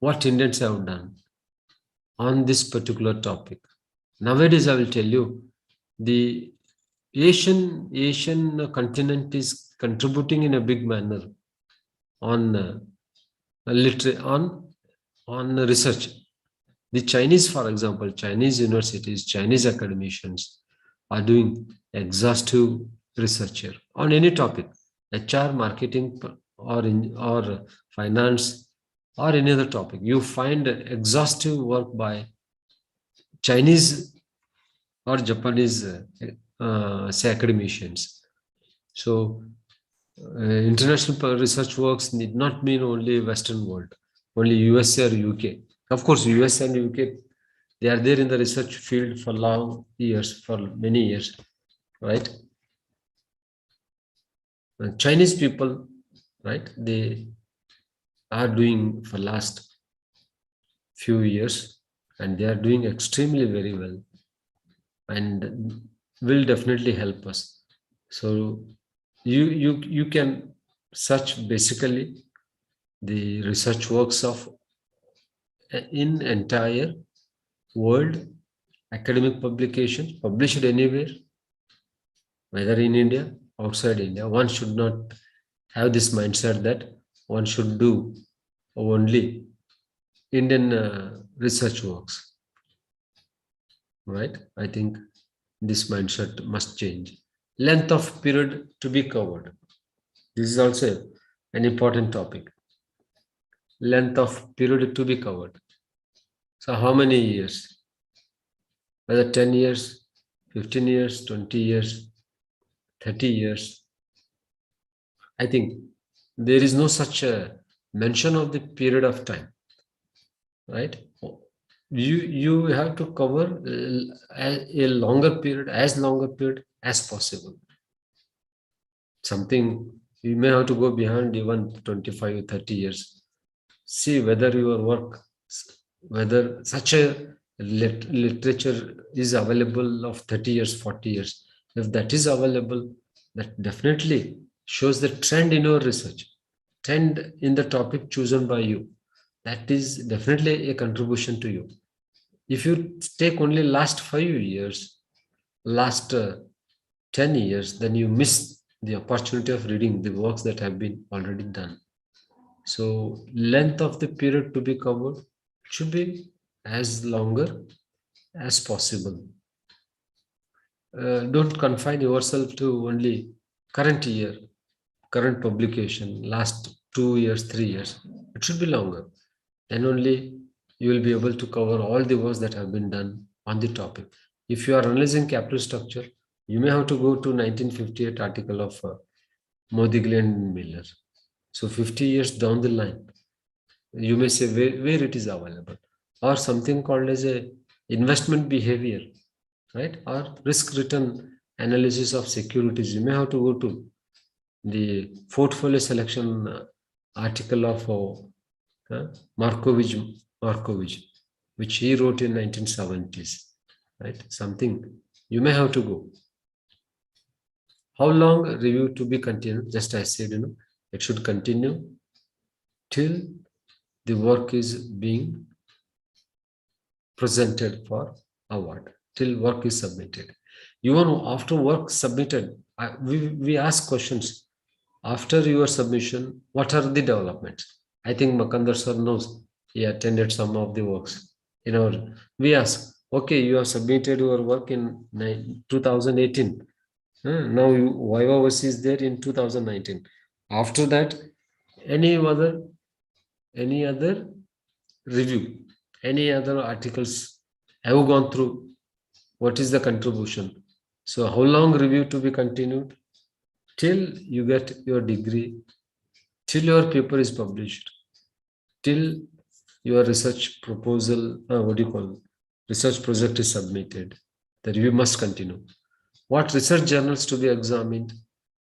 What Indians have done on this particular topic. Nowadays, I will tell you, the Asian continent is contributing in a big manner on on research. The Chinese, for example, Chinese universities, Chinese academicians are doing exhaustive research here on any topic, HR, marketing, or finance, or any other topic. You find exhaustive work by Chinese or Japanese say academicians. So international research works need not mean only Western world, only USA or UK. Of course, US and UK, they are there in the research field for long years, for many years, right? Chinese people, right, they are doing for last few years, and they are doing extremely very well, and will definitely help us. So you can search basically the research works of in entire world, academic publications published anywhere, whether in India, outside India. One should not have this mindset that one should do only Indian research works, right? I think this mindset must change. Length of period to be covered. This is also an important topic. Length of period to be covered. So how many years? Whether 10 years, 15 years, 20 years, 30 years. I think there is no such a mention of the period of time, right? You have to cover a longer period, as longer period as possible. Something you may have to go beyond even 25 or 30 years. See whether your work, whether such a literature is available of 30 years, 40 years. If that is available, that definitely shows the trend in your research, trend in the topic chosen by you. That is definitely a contribution to you. If you take only last 5 years, last 10 years, then you miss the opportunity of reading the works that have been already done. So length of the period to be covered should be as longer as possible. Don't confine yourself to only current year, current publication, last 2 years, 3 years. It should be longer. Then only you will be able to cover all the works that have been done on the topic. If you are analyzing capital structure, you may have to go to 1958 article of Modigli and Miller. So 50 years down the line, you may say where it is available, or something called as a investment behavior, right? Or risk return analysis of securities. You may have to go to the portfolio selection article of Markovich, which he wrote in 1970s, right? Something you may have to go. How long review to be continued? Just I said, it should continue till the work is being presented for award, till work is submitted. Even after work submitted, we ask questions. After your submission, what are the developments? I think Makandar sir knows. He attended some of the works. We ask, okay, you have submitted your work in 2018. Now Viva is there in 2019. After that, any other review, any other articles have gone through? What is the contribution? So how long review to be continued? Till you get your degree, till your paper is published, till your research proposal, research project is submitted. The review must continue. What research journals to be examined?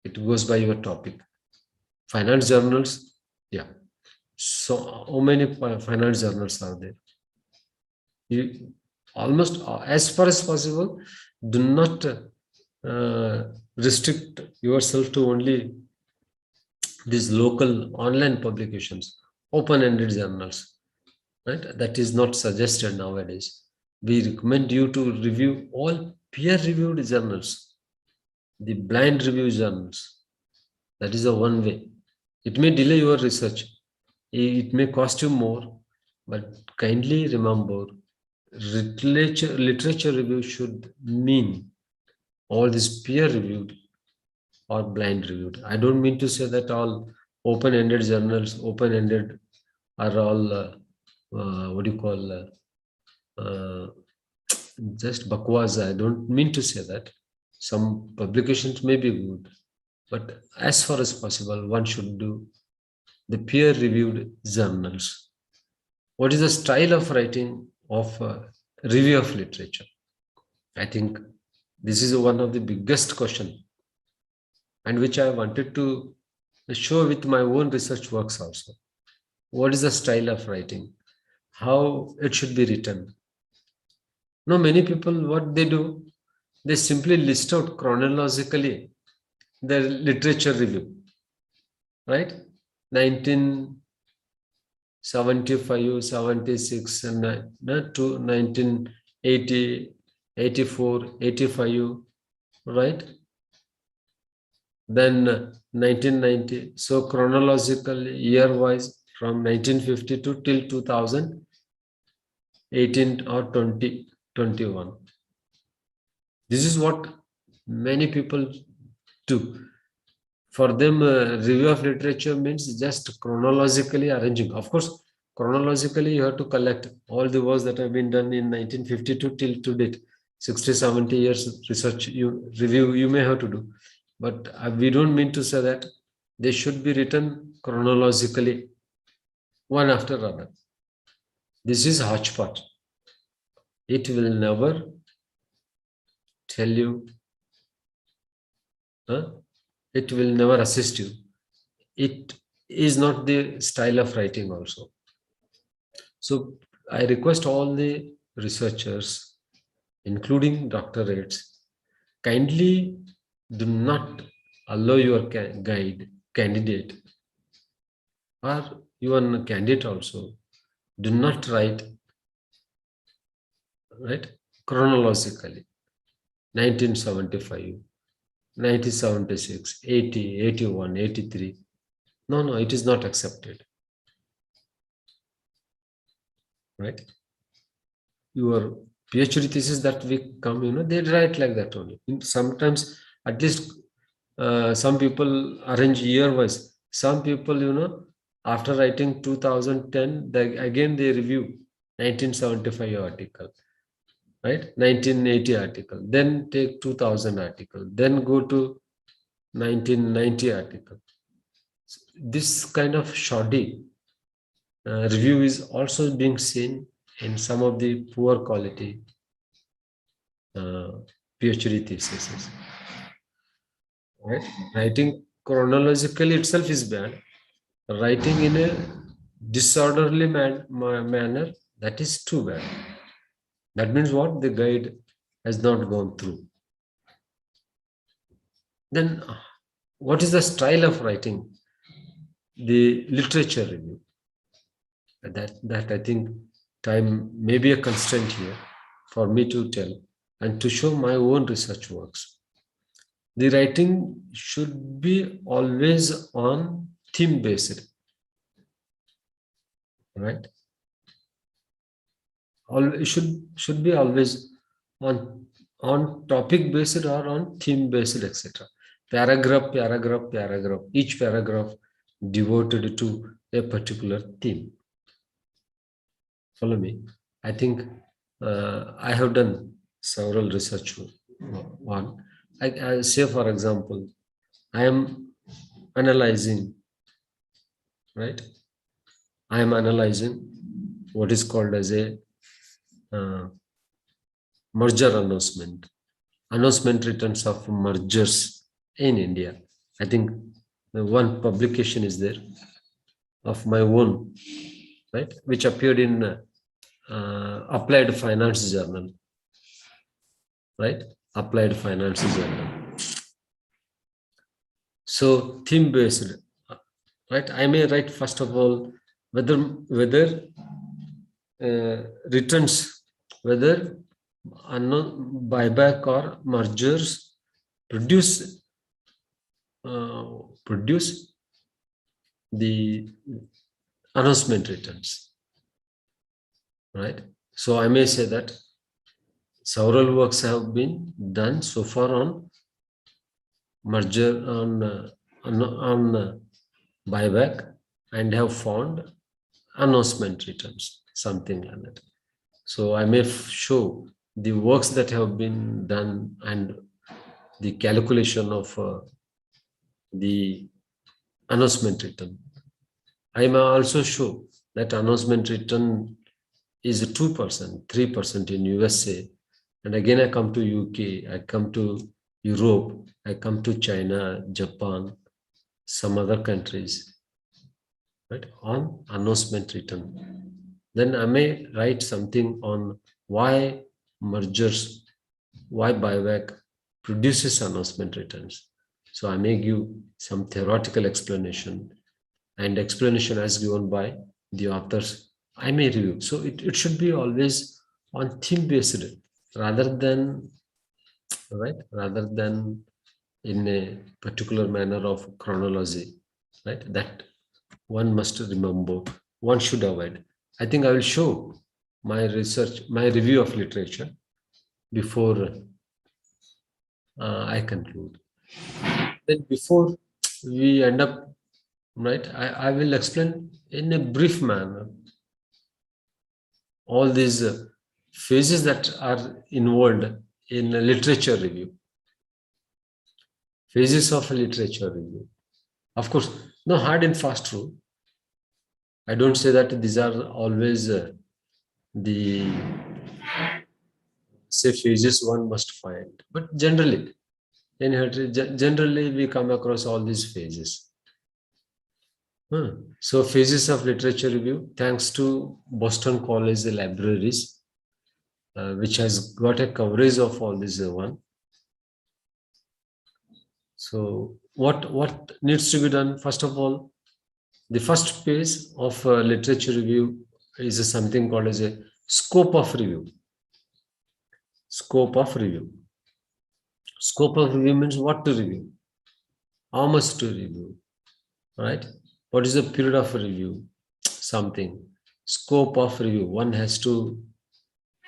It goes by your topic. Finance journals, yeah. So how many finance journals are there? You almost as far as possible, do not restrict yourself to only these local online publications, open-ended journals, right? That is not suggested nowadays. We recommend you to review all peer-reviewed journals, the blind review journals. That is the one way. It may delay your research. It may cost you more, but kindly remember, literature review should mean all this peer-reviewed or blind reviewed. I don't mean to say that all open-ended journals, open-ended are all, just bakwas. I don't mean to say that. Some publications may be good, but as far as possible, one should do the peer-reviewed journals. What is the style of writing of review of literature? I think this is one of the biggest questions, and which I wanted to show with my own research works also. What is the style of writing? How it should be written? Now, many people, what they do, they simply list out chronologically the literature review, right? 1975, 76, and to 1980, 84, 85, right? Then 1990. So chronological year-wise from 1952 till 2018 or 2021. This is what many people do. For them, review of literature means just chronologically arranging. Of course, chronologically, you have to collect all the works that have been done in 1952 till to date. 60, 70 years research review you may have to do. But we don't mean to say that they should be written chronologically, one after another. This is hodgepodge. It will never tell you, it will never assist you. It is not the style of writing also. So I request all the researchers, including doctorates, kindly do not allow your candidate or even candidate also, do not write chronologically. 1975, 1976, 80, 81, 83. No, it is not accepted. Right? Your PhD thesis that we come, they write like that only. Sometimes, at least some people arrange year-wise. Some people, after writing 2010, again they review 1975 article, right? 1980 article, then take 2000 article, then go to 1990 article. This kind of shoddy review is also being seen in some of the poor quality PhD theses. Right? Writing chronologically itself is bad. Writing in a disorderly manner, that is too bad. That means what? The guide has not gone through. Then what is the style of writing? The literature review. That I think time may be a constraint here for me to tell and to show my own research works. The writing should be always on theme based, right? It should be always on topic based or on theme based, etc. Paragraph. Each paragraph devoted to a particular theme. Follow me. I think I have done several research on. I say, for example, I am analyzing, right? I am analyzing what is called as a merger announcement returns of mergers in India. I think one publication is there of my own, right, which appeared in Applied Finance Journal, right? Applied Finance Journal. So theme based, right? I may write first of all whether returns, whether buyback or mergers produce the announcement returns, right? So I may say that several works have been done so far on merger, on buyback, and have found announcement returns, something like that. So I may show the works that have been done and the calculation of the announcement return. I may also show that announcement return is 2%, 3% in USA. And again, I come to UK, I come to Europe, I come to China, Japan, some other countries, right, on announcement return. Then I may write something on why mergers, why buyback produces announcement returns. So I may give some theoretical explanation, and explanation as given by the authors, I may review. So it should be always on theme based rather than, right, rather than in a particular manner of chronology, right? That one must remember, one should avoid. I think I will show my research, my review of literature before I conclude. Then before we end up, right, I will explain in a brief manner all these phases that are involved in a literature review. Phases of a literature review. Of course, no hard and fast rule. I don't say that these are always the say phases one must find, but generally, generally we come across all these phases. So phases of literature review, thanks to Boston College libraries, which has got a coverage of all this one. So what needs to be done? First of all, the first phase of literature review is something called as a scope of review. Scope of review. Scope of review means what to review, how much to review, right? What is the period of review? Something. Scope of review. One has to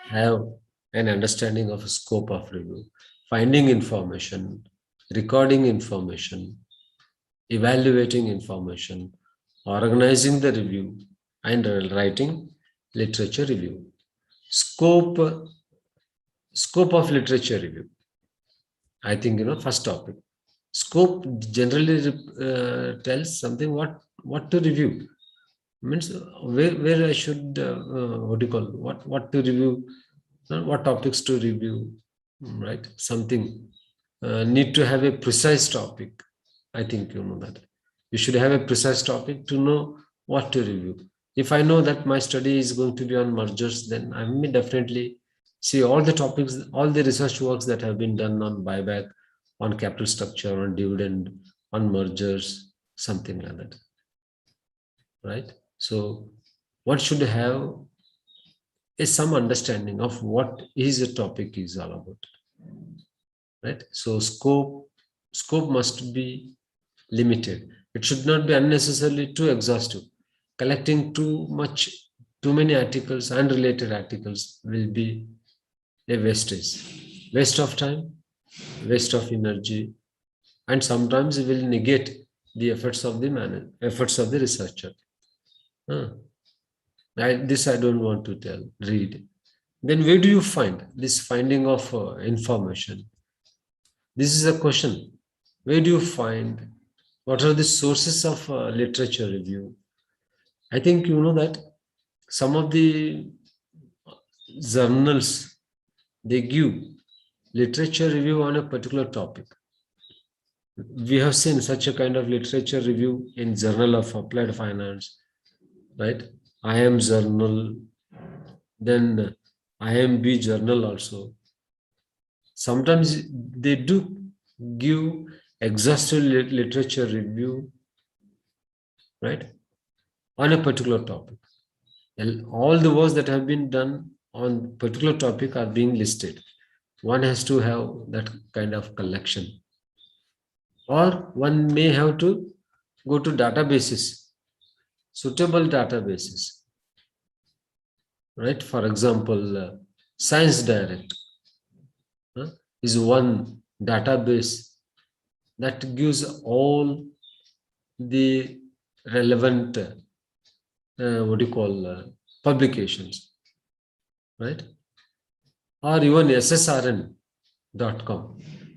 have an understanding of a scope of review. Finding information, recording information, evaluating information, organizing the review, and writing literature review. Scope of literature review. I think, first topic. Scope generally tells something what to review. Means where I should, what to review, what topics to review, right? Something need to have a precise topic. I think you know that. You should have a precise topic to know what to review. If I know that my study is going to be on mergers, then I may definitely see all the topics, all the research works that have been done on buyback, on capital structure, on dividend, on mergers, something like that. Right? So one should have some understanding of what is the topic is all about. Right? So scope must be limited. It should not be unnecessarily too exhaustive. Collecting too many articles, unrelated articles will be a wastage. Waste of time, waste of energy, and sometimes it will negate the efforts of the researcher. This I don't want to read. Then where do you find this finding of information? This is a question. Where do you find? What are the sources of literature review? I think you know that some of the journals, they give literature review on a particular topic. We have seen such a kind of literature review in Journal of Applied Finance, right? IM Journal, then IMB Journal also. Sometimes they do give exhaustive literature review, right, on a particular topic. And all the works that have been done on particular topic are being listed. One has to have that kind of collection. Or one may have to go to databases, suitable databases. Right? For example, Science Direct is one database that gives all the relevant publications, right? Or even ssrn.com,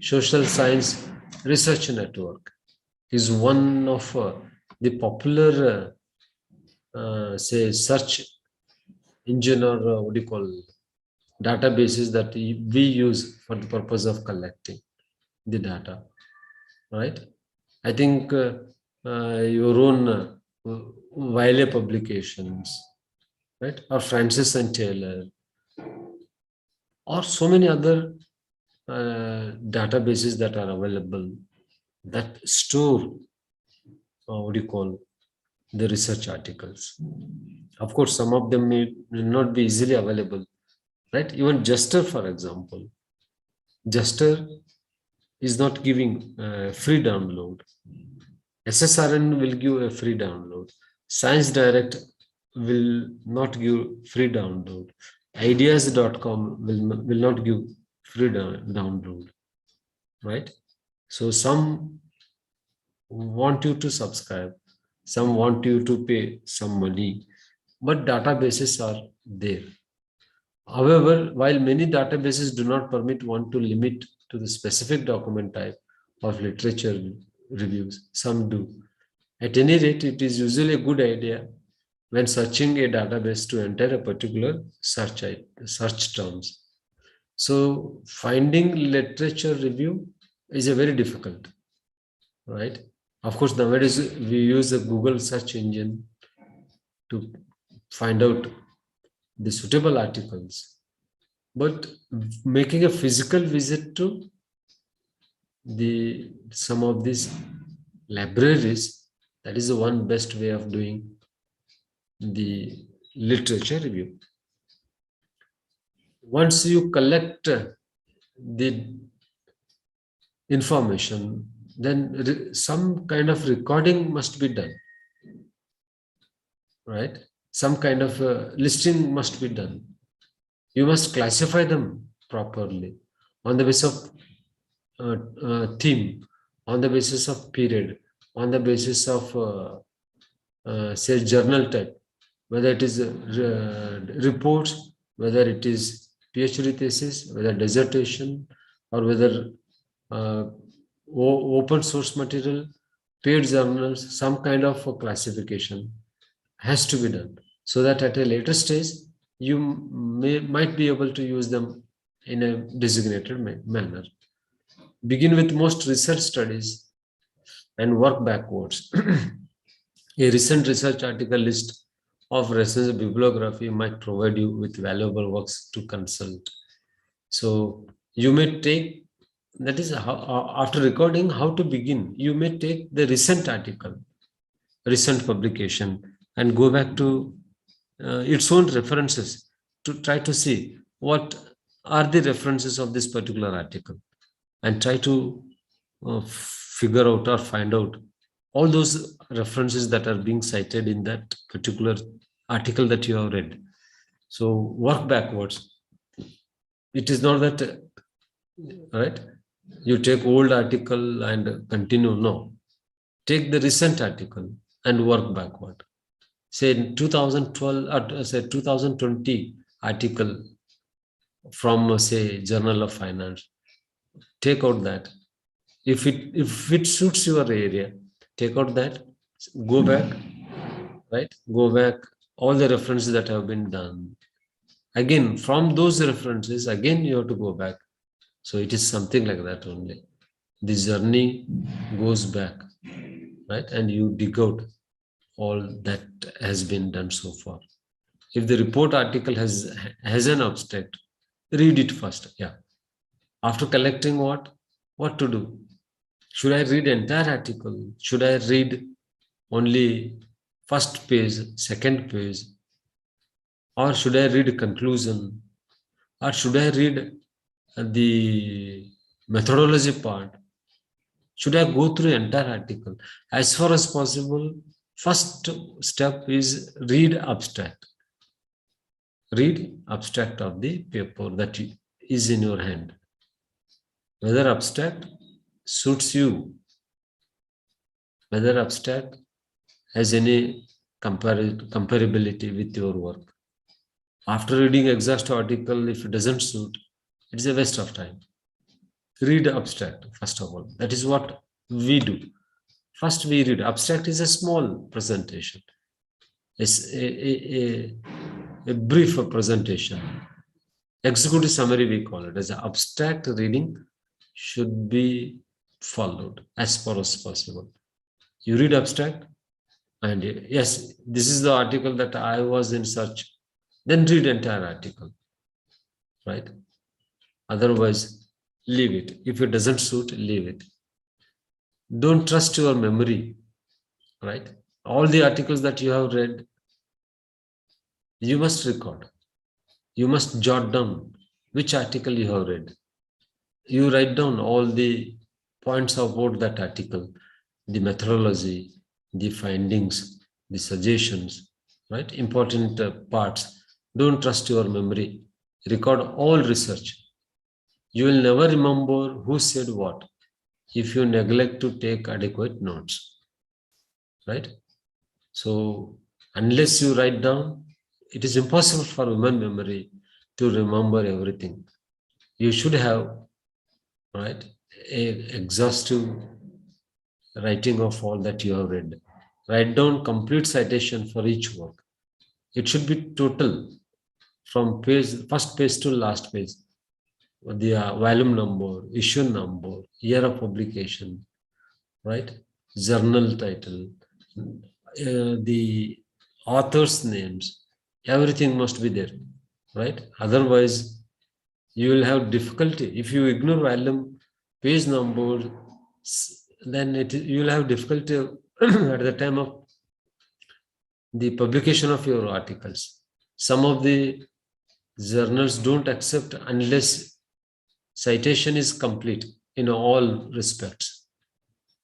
Social Science Research Network, is one of the popular say search engine or databases that we use for the purpose of collecting the data, right? I think your own Wiley publications, right, or Francis and Taylor, or so many other databases that are available that store the research articles. Of course, some of them may not be easily available, right? Even Juster, for example, Juster is not giving free download. SSRN will give a free download. Science Direct will not give free download. Ideas.com will not give free download. right? So some want you to subscribe, some want you to pay some money, but databases are there. However, while many databases do not permit one to limit to the specific document type of literature reviews, some do. At any rate, it is usually a good idea when searching a database to enter a particular search terms. So finding literature review is a very difficult, right? Of course, nowadays we use a Google search engine to find out the suitable articles. But making a physical visit to some of these libraries, that is the one best way of doing the literature review. Once you collect the information, then some kind of recording must be done, right? Some kind of listing must be done. You must classify them properly on the basis of theme, on the basis of period, on the basis of say journal type, whether it is reports, whether it is PhD thesis, whether dissertation, or whether open source material, paid journals, some kind of a classification has to be done, so that at a later stage you might be able to use them in a designated manner. Begin with most research studies and work backwards. A recent research article list of research bibliography might provide you with valuable works to consult. So you may take, that is how, after recording how to begin, you may take the recent article, recent publication, and go back to its own references to try to see what are the references of this particular article, and try to figure out or find out all those references that are being cited in that particular article that you have read. So work backwards. It is not that, right, you take old article and continue. No, take the recent article and work backward. Say in 2012 or say 2020 article from say Journal of Finance. Take out that. If it suits your area, take out that, go back, right? Go back, all the references that have been done. Again, from those references, again you have to go back. So it is something like that only. The journey goes back, right? And you dig out all that has been done so far. If the report article has an abstract, read it first. Yeah. After collecting what to do? Should I read entire article? Should I read only first page, second page? Or should I read conclusion? Or should I read the methodology part? Should I go through entire article? As far as possible, first step is read abstract. Read abstract of the paper that is in your hand. Whether abstract suits you, whether abstract has any comparability with your work. After reading exhaustive article, if it doesn't suit, it's a waste of time. Read abstract, first of all. That is what we do. First we read. Abstract is a small presentation. It's a brief presentation. Executive summary we call it. As an abstract reading should be followed as far as possible. You read abstract and yes, this is the article that I was in search. Then read entire article, right? Otherwise, leave it. If it doesn't suit, leave it. Don't trust your memory, right? All the articles that you have read, you must record. You must jot down which article you have read. You write down all the points about that article, the methodology, the findings, the suggestions, right? Important parts. Don't trust your memory. Record all research. You will never remember who said what if you neglect to take adequate notes, right? So unless you write down, it is impossible for human memory to remember everything. You should have, right, an exhaustive writing of all that you have read. Write down complete citation for each work. It should be total from first page to last page. The volume number, issue number, year of publication, right? Journal title, the author's names, everything must be there, right? Otherwise, you will have difficulty. If you ignore volume, page number, then you will have difficulty at the time of the publication of your articles. Some of the journals don't accept unless citation is complete in all respects.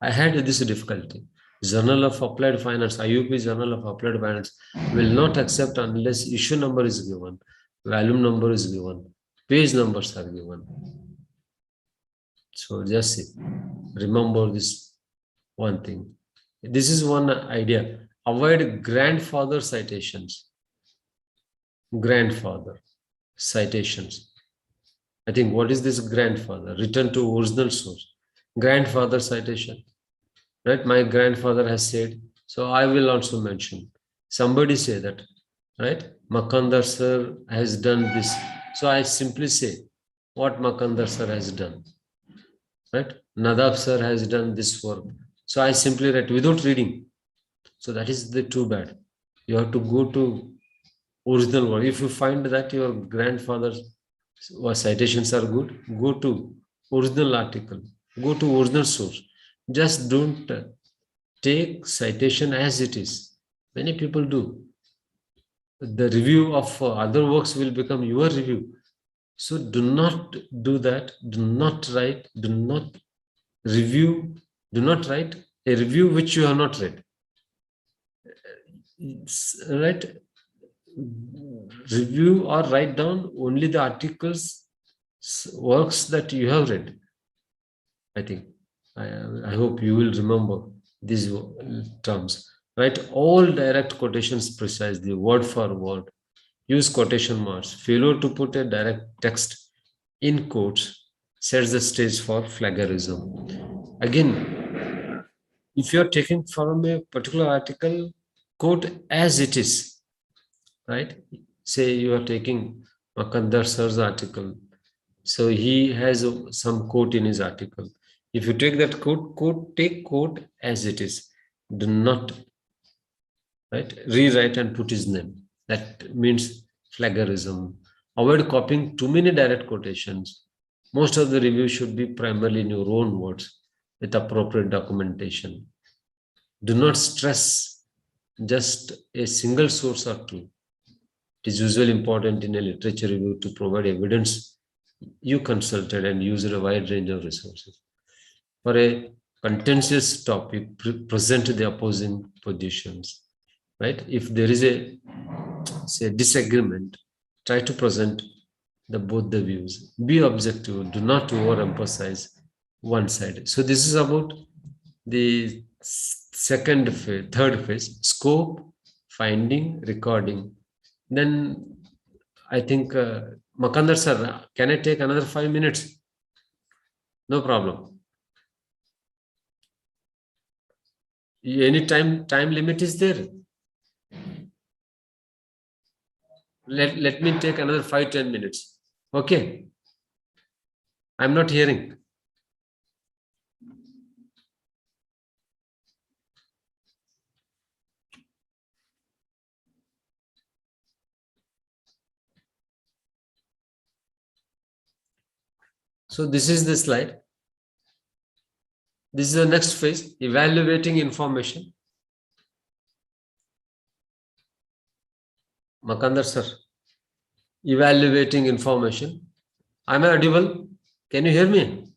I had this difficulty. Journal of Applied Finance, IUP Journal of Applied Finance will not accept unless issue number is given, volume number is given, page numbers are given. So just see, remember this one thing. This is one idea. Avoid grandfather citations. Grandfather citations. I think what is this grandfather? Return to original source. Grandfather citation. Right? My grandfather has said, so I will also mention. Somebody say that, right? Makandar sir has done this. So I simply say what Makandar sir has done. Right? Nadab sir has done this work. So I simply write without reading. So that is the too bad. You have to go to original work. If you find that your grandfather's citations are good, go to original article, go to original source. Just don't take citation as it is. Many people do. The review of other works will become your review. So do not do that. Do not write. Do not review. Do not write a review which you have not read. Right? Review or write down only the articles, works that you have read. I think. I hope you will remember these terms. Write all direct quotations precisely, word for word. Use quotation marks. Failure to put a direct text in quotes sets the stage for plagiarism. Again, if you are taking from a particular article, quote as it is, right? Say you are taking Makandar sir's article. So he has some quote in his article. If you take that quote, take quote as it is. Do not, right, rewrite and put his name. That means plagiarism. Avoid copying too many direct quotations. Most of the review should be primarily in your own words with appropriate documentation. Do not stress just a single source or two. It is usually important in a literature review to provide evidence you consulted and used a wide range of resources. For a contentious topic, present the opposing positions, right? If there is a, say, disagreement, try to present both the views. Be objective, do not overemphasize one side. So this is about the second phase, third phase, scope, finding, recording. Then I think, Makandar sir, can I take another 5 minutes? No problem. Any time limit is there? Let me take another 5-10 minutes. Okay. I'm not hearing. So this is the slide. This is the next phase, evaluating information. Makandar sir, evaluating information. Am I audible? Can you hear me?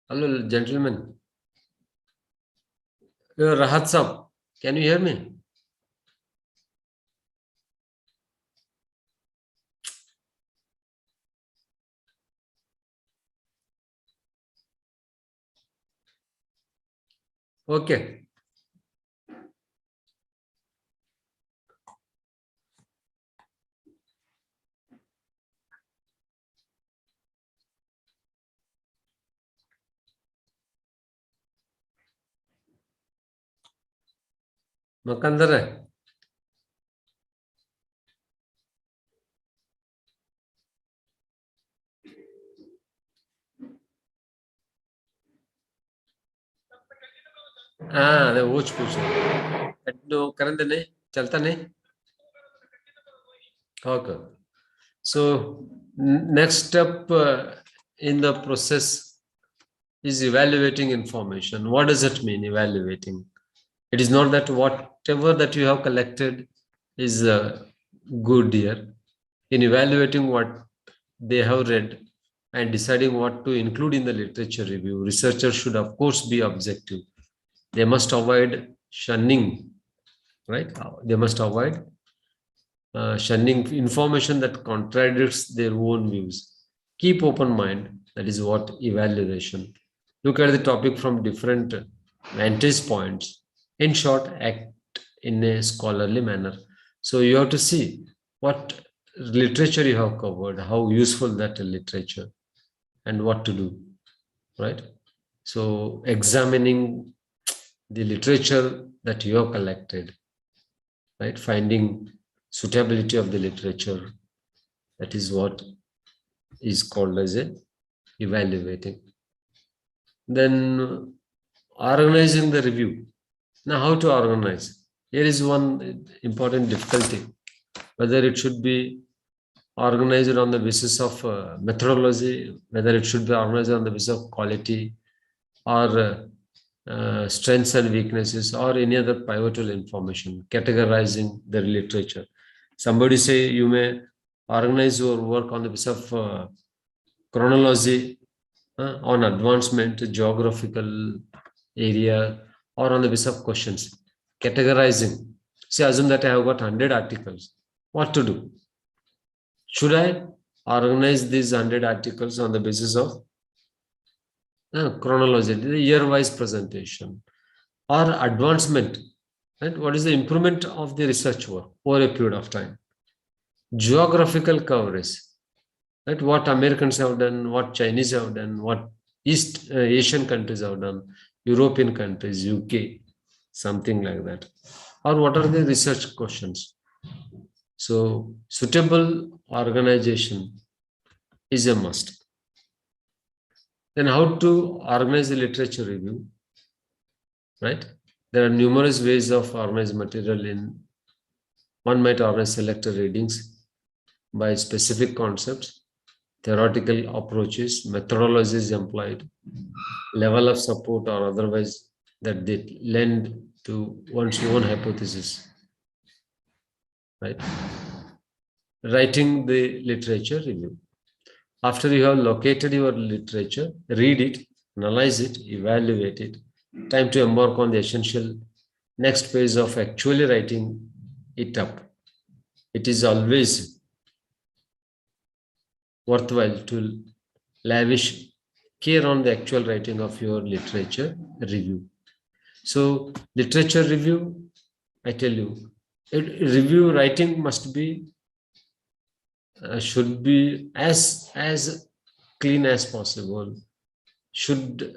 Hello, gentlemen. Rahat sir, can you hear me? Okay. Makandare. अरे वो पूछो तो करने नहीं चलता नहीं okay so next step in the process is evaluating information. What does it mean evaluating? It is not that whatever that you have collected is good here. In evaluating what they have read and deciding what to include in the literature review, researchers should of course be objective. They must avoid shunning, right? They must avoid shunning information that contradicts their own views. Keep open mind. That is what evaluation. Look at the topic from different vantage points. In short, act in a scholarly manner. So you have to see what literature you have covered, how useful that literature, and what to do, right? So examining the literature that you have collected, right? Finding suitability of the literature. That is what is called as a evaluating. Then organizing the review. Now, how to organize? Here is one important difficulty, whether it should be organized on the basis of methodology, whether it should be organized on the basis of quality or strengths and weaknesses or any other pivotal information, categorizing the literature. Somebody say you may organize your work on the basis of chronology, on advancement, geographical area, or on the basis of questions. Categorizing. Say, assume that I have got 100 articles. What to do? Should I organize these 100 articles on the basis of chronology, the year-wise presentation, or advancement? Right? What is the improvement of the research work over a period of time? Geographical coverage. Right? What Americans have done, what Chinese have done, what East Asian countries have done, European countries, UK, something like that. Or what are the research questions? So suitable organization is a must. Then how to organize the literature review, right? There are numerous ways of organizing material in. One might organize selected readings by specific concepts, theoretical approaches, methodologies employed, level of support or otherwise that they lend to one's own hypothesis, right? Writing the literature review. After you have located your literature, read it, analyze it, evaluate it. Time to embark on the essential next phase of actually writing it up. It is always worthwhile to lavish care on the actual writing of your literature review. So literature review, I tell you, review writing must be should be as clean as possible, should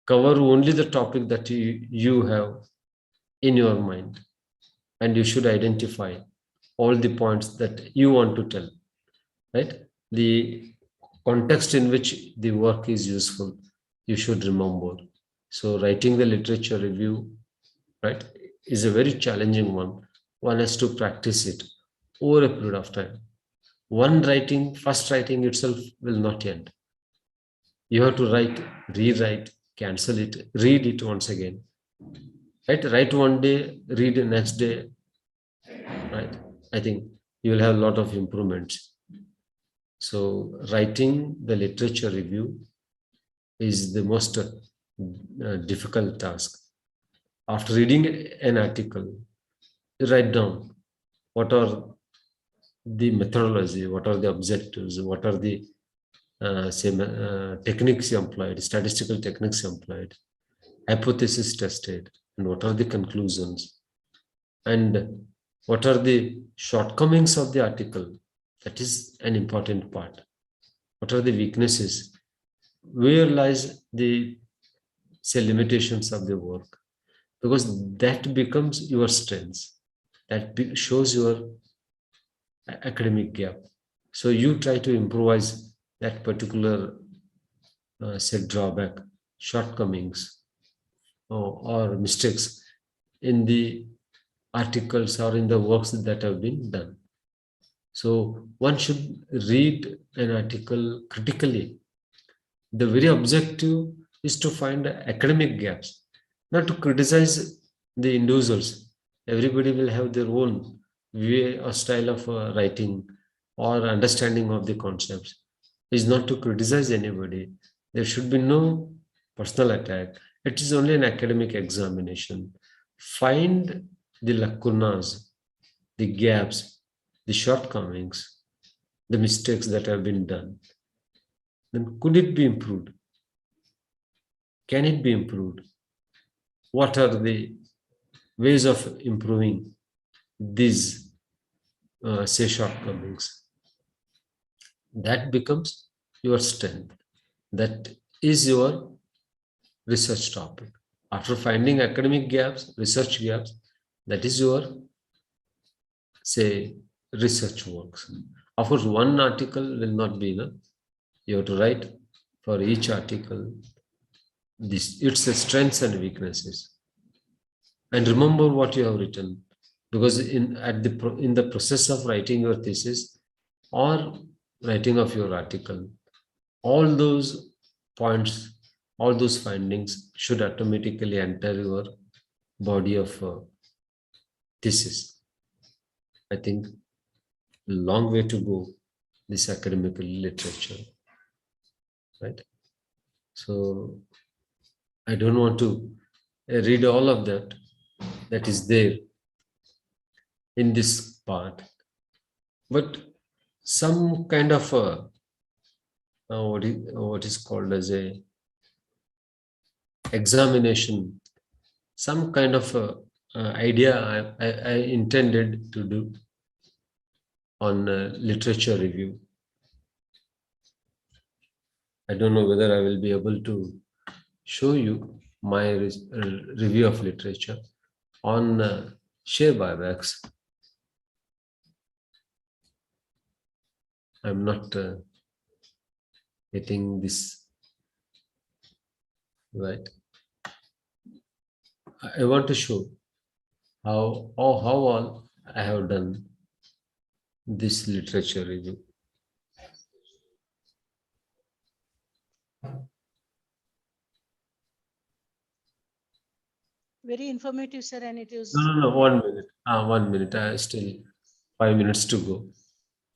cover only the topic that you have in your mind, and you should identify all the points that you want to tell, right? The context in which the work is useful, you should remember. So writing the literature review, right, is a very challenging one. One has to practice it over a period of time. First writing itself will not end. You have to write, rewrite, cancel it, read it once again. Right? Write one day, read the next day. Right? I think you will have a lot of improvements. So writing the literature review is the most difficult task. After reading an article, write down what are the methodology, what are the objectives, what are the techniques employed, statistical techniques employed, hypothesis tested, and what are the conclusions, and what are the shortcomings of the article. That is an important part. What are the weaknesses? Where lies the, say, limitations of the work? Because that becomes your strength. That shows your academic gap. So you try to improvise that particular say drawback, shortcomings, or mistakes in the articles or in the works that have been done. So one should read an article critically. The very objective is to find academic gaps, not to criticize the individuals. Everybody will have their own way or style of writing or understanding of the concepts. It's not to criticize anybody. There should be no personal attack. It is only an academic examination. Find the lacunas, the gaps, the shortcomings, the mistakes that have been done. Then could it be improved? Can it be improved? What are the ways of improving these, say, shortcomings? That becomes your strength. That is your research topic. After finding academic gaps, research gaps, that is your, say, research works. Of course, one article will not be enough. You have to write for each article its strengths and weaknesses, and remember what you have written, because in the process of writing your thesis or writing of your article, all those points, all those findings should automatically enter your body of thesis. I think a long way to go, this academic literature, right? So I don't want to read all of that is there in this part, but some kind of what is called as a examination, some kind of idea I intended to do on literature review. I don't know whether I will be able to show you my review of literature on share buybacks. I'm not getting this right. I want to show how all I have done this literature review. Very informative, sir, and it is. No, 1 minute. 1 minute. I still 5 minutes to go.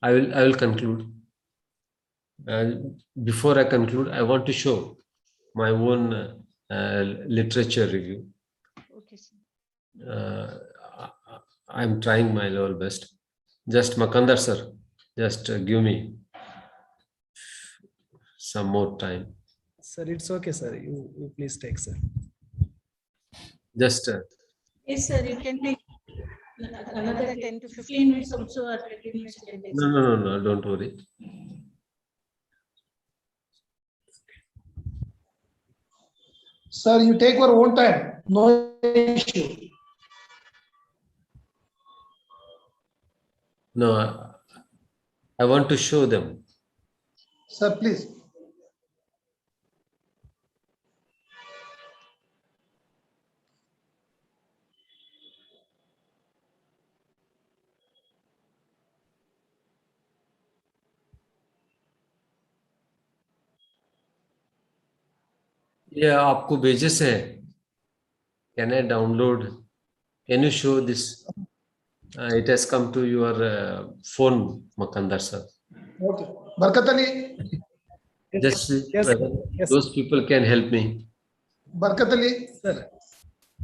I will conclude. Before I conclude, I want to show my own literature review. Okay, sir. I'm trying my level best. Just Makandar sir, just give me some more time. Sir, it's okay, sir. You please take, sir. Just Yes, sir, you can take another 10 to 15 minutes also, or 20 minutes you can take. no, don't worry. Sir, you take your own time. No issue. No, I want to show them. Sir, please. Yeah, आपको भेजे से है. Can I download? Can you show this? It has come to your phone, Makandar sir. Okay. Barkat Ali. Just Yes, whether yes. those people can help me. Barkat Ali. Sir.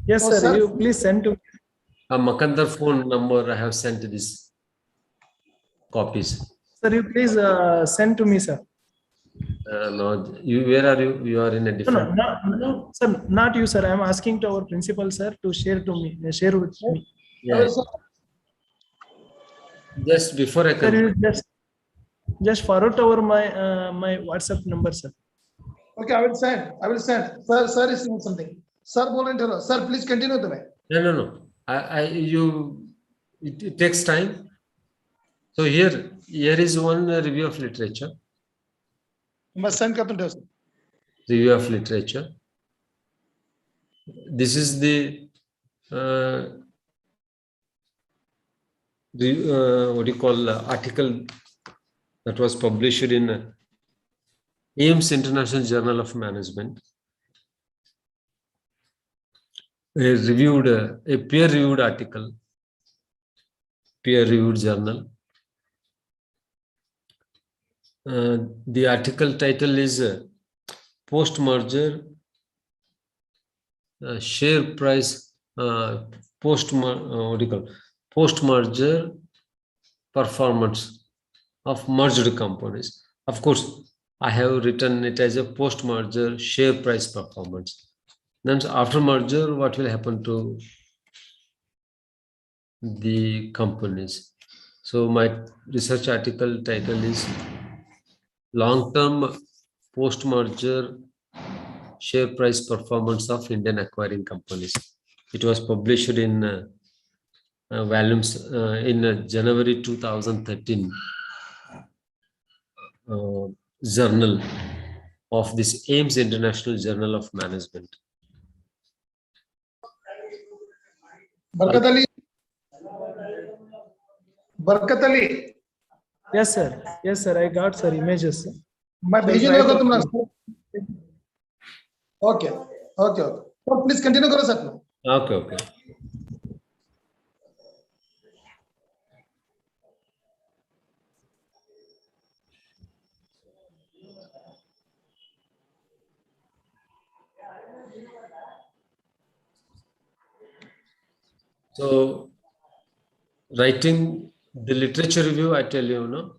Yes, Oh, sir. sir. You please send to. Makandar phone number, I have sent this copies. Sir, you please send to me, sir. No, you, where are you? You are in a No, different. no, sir, not you, sir. I am asking to our principal, sir, to share to me, share with me. Yeah. Just before I Sir, come. you just forward over my WhatsApp number, sir. Okay, I will send. I will send. Sir is saying something. Sir, बोल Sir, please continue to me. No. It takes time. So here is one review of literature. Must send करतो sir. Review of literature. This is the what do you call article that was published in Ames International Journal of Management. A peer-reviewed article, peer-reviewed journal. The article title is Post-Merger Share Price Post-Merger Performance of Merged Companies. Of course, I have written it as a post-merger share price performance. Then after merger, what will happen to the companies? So my research article title is Long-Term Post-Merger Share Price Performance of Indian Acquiring Companies. It was published in volumes in January 2013 journal of this Ames International Journal of Management. Barkat Ali. Yes, sir. I got, sir, images. मैं भेजूंगा तो तुम Okay. So please continue करो sir. Okay. So, writing the literature review, I tell you, no,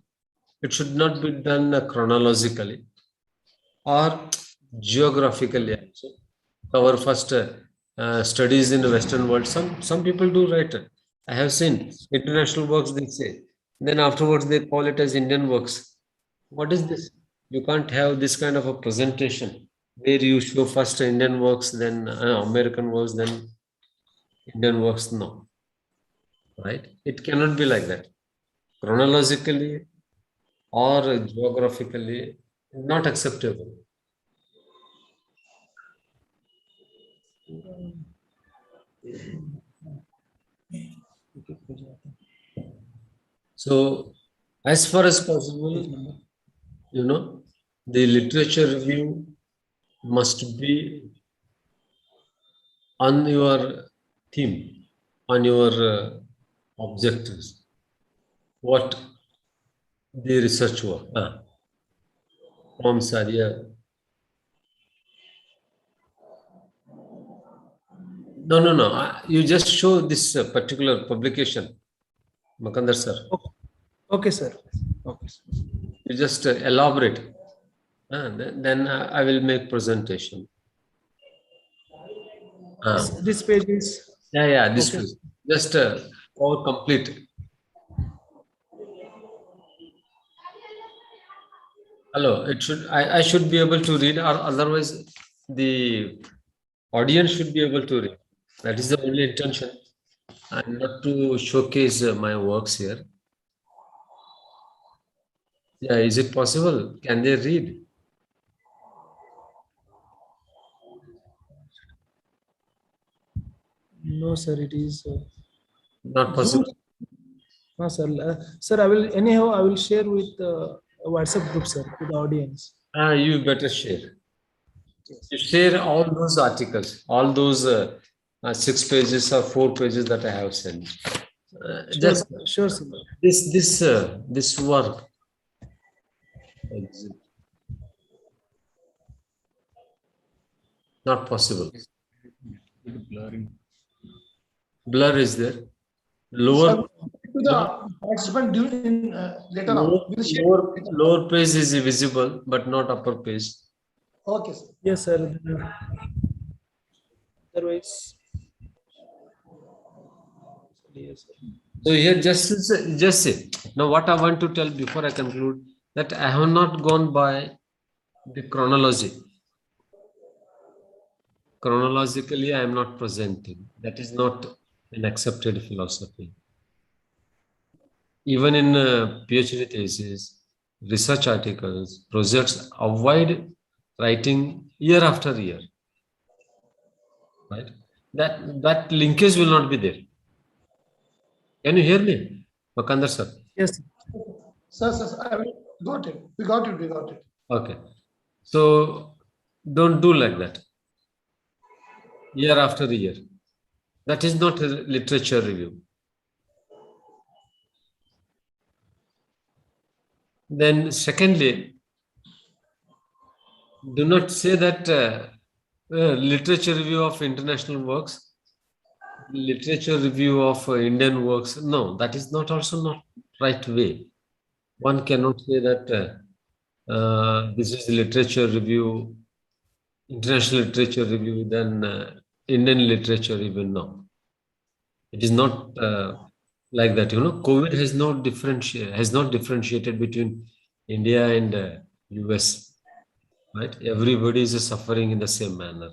it should not be done chronologically or geographically. Also. Our first studies in the Western world, some people do write it. I have seen international works, they say. Then afterwards, they call it as Indian works. What is this? You can't have this kind of a presentation where you show first Indian works, then American works, then Indian works. No, right? It cannot be like that. Chronologically or geographically, not acceptable. So, as far as possible, the literature review must be on your theme, on your objectives, what the research work. Forms are here. No. You just show this particular publication, Makandar sir. Okay, sir. You just elaborate. Then I will make presentation. This page is. Yeah. This Okay. page. Just all complete. Hello. It should. I should be able to read, or otherwise the audience should be able to read. That is the only intention, and not to showcase my works here. Yeah, is it possible? Can they read? No, sir, it is Not possible. no, sir. Sir, I will share with WhatsApp group, sir, to the audience. You better share. You share all those articles, all those 6 pages or 4 pages that I have sent. Sure, sir. This work. Not possible. Blur is there. Lower. To the participant during later on. We'll share. Lower page is visible, but not upper page. Okay, sir. Yes, sir. Otherwise, yes, sir. So here just say. Now what I want to tell before I conclude, that I have not gone by the chronology. Chronologically, I am not presenting. That is not an accepted philosophy. Even in PhD thesis, research articles, projects, avoid writing year after year. Right? That linkage will not be there. Can you hear me, Makandar sir? Yes. Sir, got it. We got it. Okay. So don't do like that. Year after year. That is not a literature review. Then secondly, do not say that literature review of international works, literature review of Indian works. No, that is not also not right way. One cannot say that this is literature review, international literature review, then Indian literature review. No, it is not like that. COVID has not differentiated between India and US. Right? Everybody is suffering in the same manner.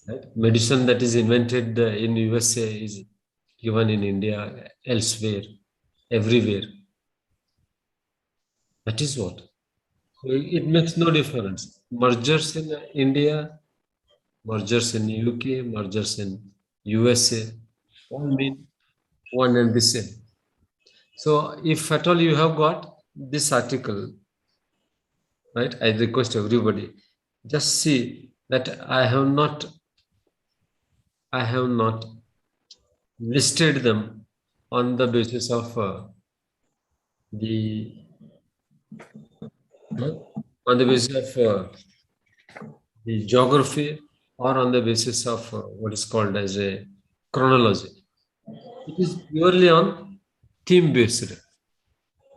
Right? Medicine that is invented in USA is given in India, elsewhere, everywhere. That is what. So it makes no difference. Mergers in India, mergers in UK, mergers in USA, all mean one and the same. So if at all you have got this article, right, I request everybody, just see that I have not listed them on the basis of the the geography, or on the basis of what is called as a chronology. It is purely on theme based.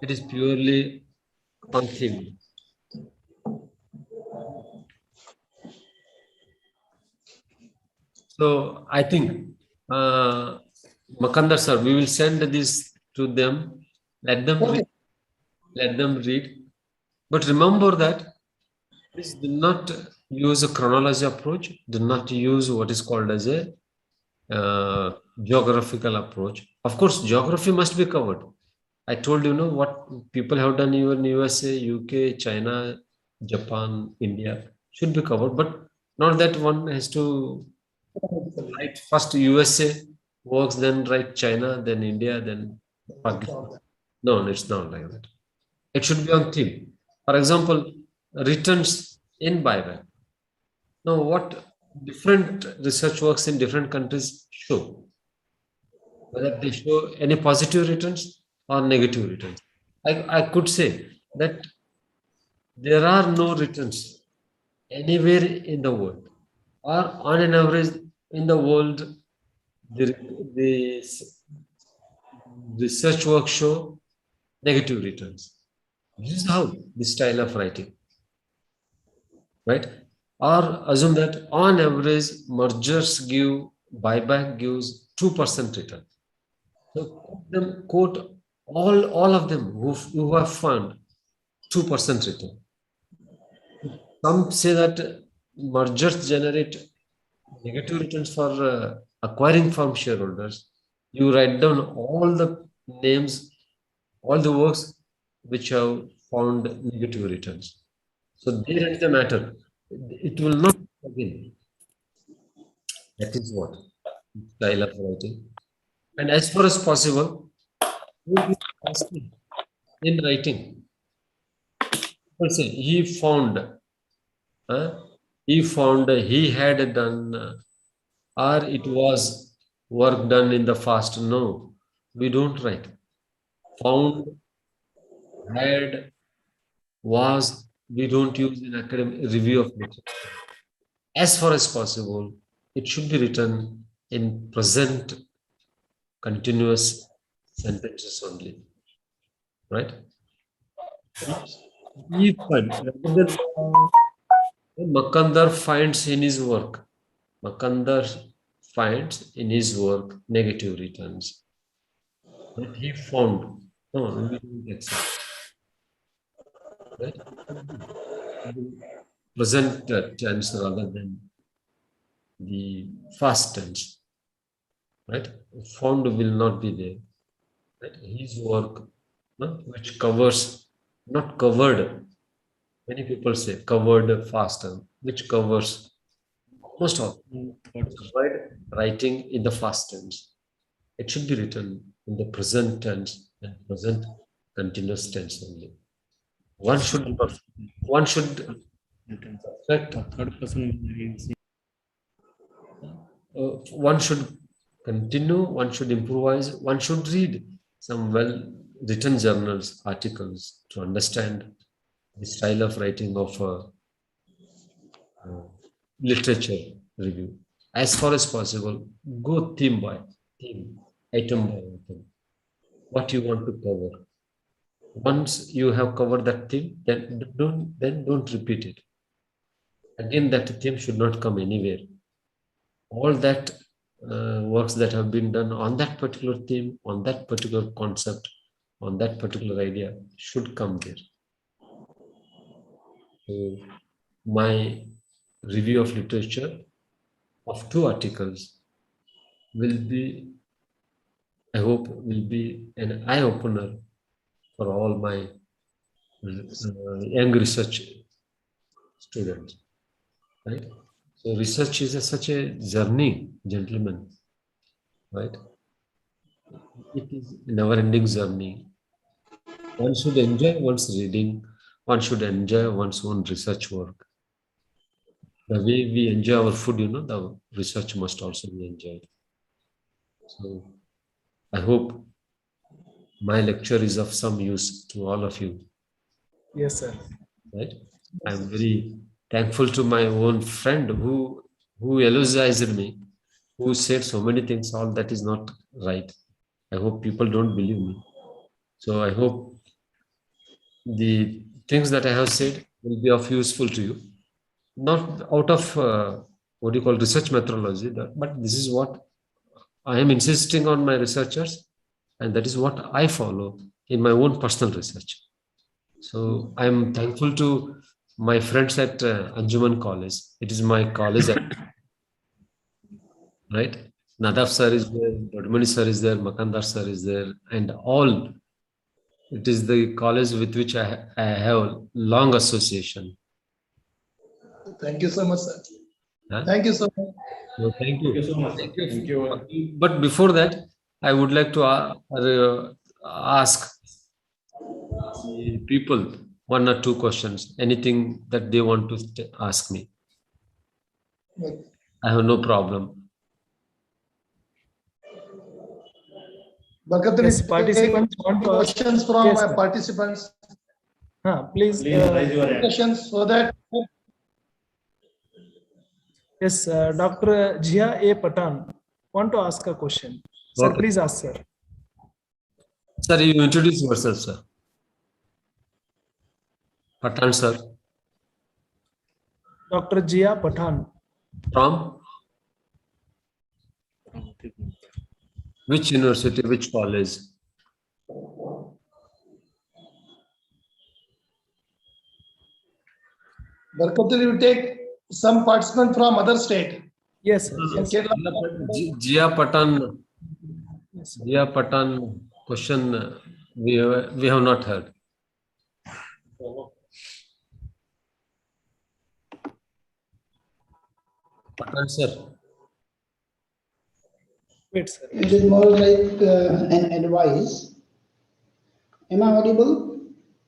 It is purely on theme. So I think, Makandar sir, we will send this to them. Let them Okay. read. Let them read. But remember that please do not use a chronology approach. Do not use what is called as a geographical approach. Of course, geography must be covered. I told what people have done in USA, UK, China, Japan, India should be covered, but not that one has to write first USA works, then write China, then India, then Pakistan. No, it's not like that. It should be on theme. For example, returns in buyback. Now, what different research works in different countries show? Whether they show any positive returns or negative returns. I could say that there are no returns anywhere in the world, or on an average in the world, the research work show negative returns. This is how the style of writing, right? Or assume that on average mergers give buyback gives 2% return. So quote all of them who have found 2% return. Some say that mergers generate negative returns for acquiring firm shareholders. You write down all the names, all the works which have found negative returns. So there ends the matter. It will not again. That is what style of writing. And as far as possible, in writing, people say he had done, or it was work done in the past. No, we don't write. Found, had, was, we don't use in academic review of literature. As far as possible, it should be written in present continuous sentences only, right? He finds, rather than Makandar finds in his work. Makandar finds in his work negative returns. But he found. No, we don't accept. Right? Present tense rather than the past tense. Right? Found will not be there. Right? His work, which covers, not covered. Many people say covered faster, which covers most of avoid writing in the past tense. It should be written in the present tense and present continuous tense only. One should perfect. Third person. One should continue. One should improvise. One should read some well-written journals, articles to understand the style of writing of literature review. As far as possible, go theme by theme, item by item. What you want to cover. Once you have covered that theme, then don't repeat it. Again, that theme should not come anywhere. All that works that have been done on that particular theme, on that particular concept, on that particular idea should come there. So my review of literature of 2 articles will be, I hope, will be an eye-opener for all my young research students, right? So research is such a journey, gentlemen, right? It is a never-ending journey. One should enjoy one's reading. One should enjoy one's own research work. The way we enjoy our food, the research must also be enjoyed. So I hope my lecture is of some use to all of you. Yes, sir. Right? I'm very thankful to my own friend who eulogized me, who said so many things, all that is not right. I hope people don't believe me. So I hope the things that I have said will be of useful to you. Not out of what you call research methodology, but this is what I am insisting on my researchers, and that is what I follow in my own personal research. So I'm thankful to my friends at Anjuman College. It is my college, right? Nadav sir is there, Dodmani sir is there, Makandar sir is there, and all. It is the college with which I have long association. Thank you so much, sir. Huh? Thank you so much. So thank you. Thank you so much. Thank you. Thank you. But before that, I would like to ask the people 1 or 2 questions, anything that they want to ask me. I have no problem. Barkat, Yes, participants want to ask questions from Yes, my sir. participants. Please. Please raise your hand. Questions so that Yes, Dr. Jia A. Patan want to ask a question. Sir, Okay. please ask, sir. Sir, you introduce yourself, sir. Patan, sir. Dr. Jia Patan. From which university, which college? Barkat, you take some participant from other state. Yes, sir. Yes, sir. Jia Patan. Yes, sir. Jia Patan question we have not heard. Patan, sir. Wait, sir. It is more like an advice. Am I audible?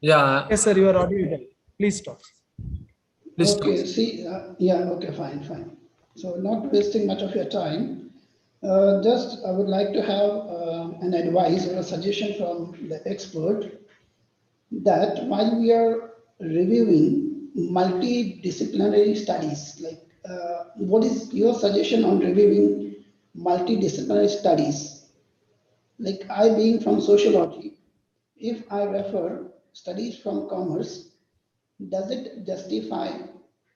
Yeah, Yes, sir. You are audible. Please talk. please. Okay, see, yeah, okay, fine. So not wasting much of your time, just I would like to have an advice or a suggestion from the expert that while we are reviewing multidisciplinary studies, like what is your suggestion on reviewing multidisciplinary studies? like I being from sociology, if I refer studies from commerce, does it justify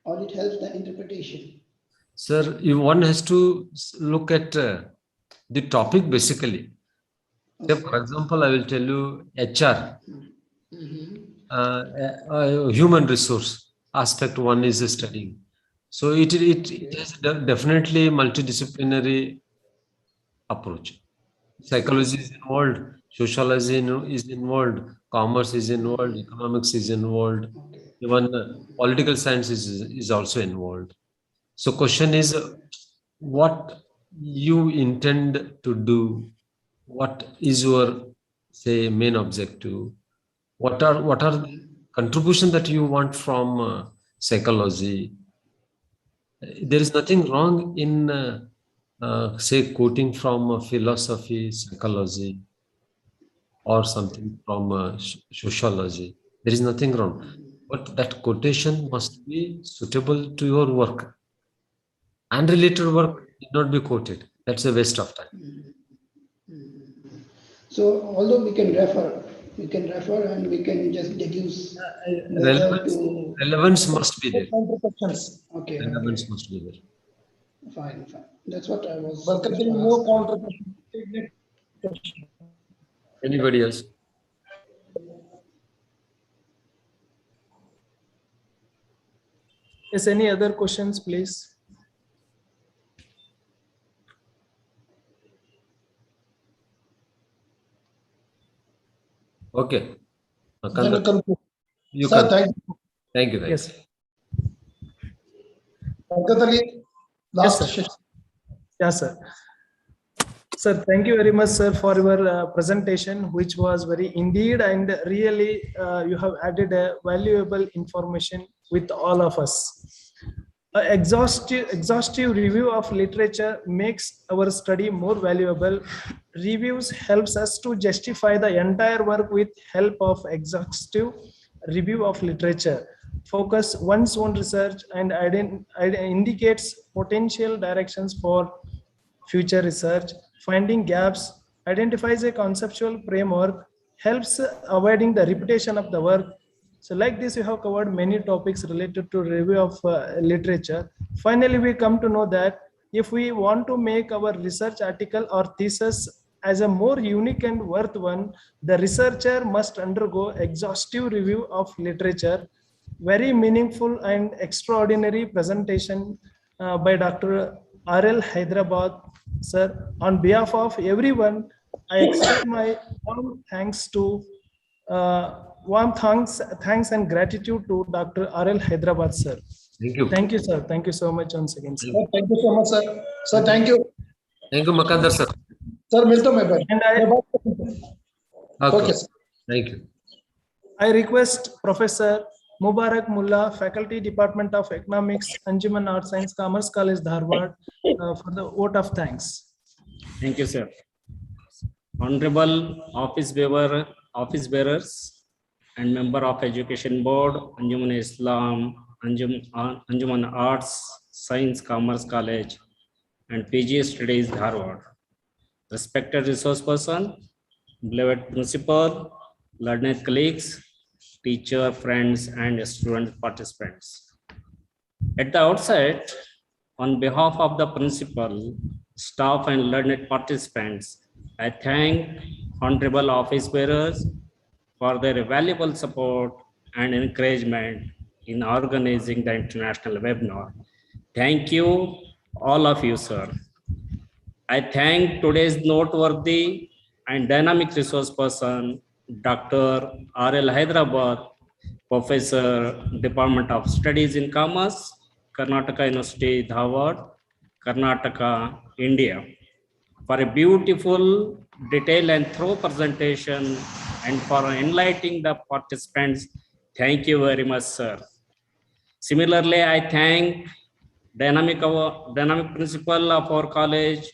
or it helps the interpretation? Sir, one has to look at the topic basically. Say, for example, I will tell you HR, human resource aspect one is studying. So it has definitely multidisciplinary approach. Psychology is involved, sociology is involved, commerce is involved, economics is involved, even political science is also involved. So question is what you intend to do, what is your say main objective, what are the contribution that you want from psychology. There is nothing wrong in say quoting from philosophy, psychology, or something from sociology. There is nothing wrong, but that quotation must be suitable to your work. Unrelated work need not be quoted. That's a waste of time. So although we can refer and we can just deduce whether to. Relevance must be there. Counter-questions. Okay, Relevance must be there. fine. That's what I was. But supposed to no ask. counter-question. Anybody else? Yes, any other questions, please? Okay. Then Makanda, we conclude. you Sir, can. thank you. Thank you. Yes. Pankaj, last sir. session. Yes, sir. Sir, thank you very much, sir, for your presentation, which was very indeed and really you have added a valuable information with all of us. An exhaustive review of literature makes our study more valuable. Reviews helps us to justify the entire work with help of exhaustive review of literature. Focus one's own research and indicates potential directions for future research. Finding gaps identifies a conceptual framework, helps avoiding the repetition of the work. So like this, you have covered many topics related to review of literature. Finally, we come to know that if we want to make our research article or thesis as a more unique and worth one, the researcher must undergo exhaustive review of literature. Very meaningful and extraordinary presentation by Dr. R.L. Hyderabad, sir. On behalf of everyone, I extend my warm thanks and gratitude to Dr. R.L. Hyderabad, sir. Thank you. Thank you, sir. Thank you so much once again, sir. Thank you so much, sir. Sir, thank you. Thank you, Makanda, sir. Sir, मिलता हूँ मैं फिर. And Okay. Okay, sir. Thank you. I request Professor Mubarak Mullah, Faculty Department of Economics, Anjuman Arts Science Commerce College, Dharwad, for the vote of thanks. Thank you, sir. Honorable office bearers and member of Education Board, Anjuman Islam, Anjuman Arts Science Commerce College, and PG Studies, Dharwad. Respected resource person, beloved principal, learned colleagues, teacher, friends, and student participants. At the outset, on behalf of the principal, staff, and learned participants, I thank honorable office bearers for their valuable support and encouragement in organizing the international webinar. Thank you, all of you, sir. I thank today's noteworthy and dynamic resource person, Dr. R.L. Hyderabad, Professor, Department of Studies in Commerce, Karnataka University, Dharwad, Karnataka, India, for a beautiful, detailed, and thorough presentation and for enlightening the participants. Thank you very much, sir. Similarly, I thank dynamic principal of our college,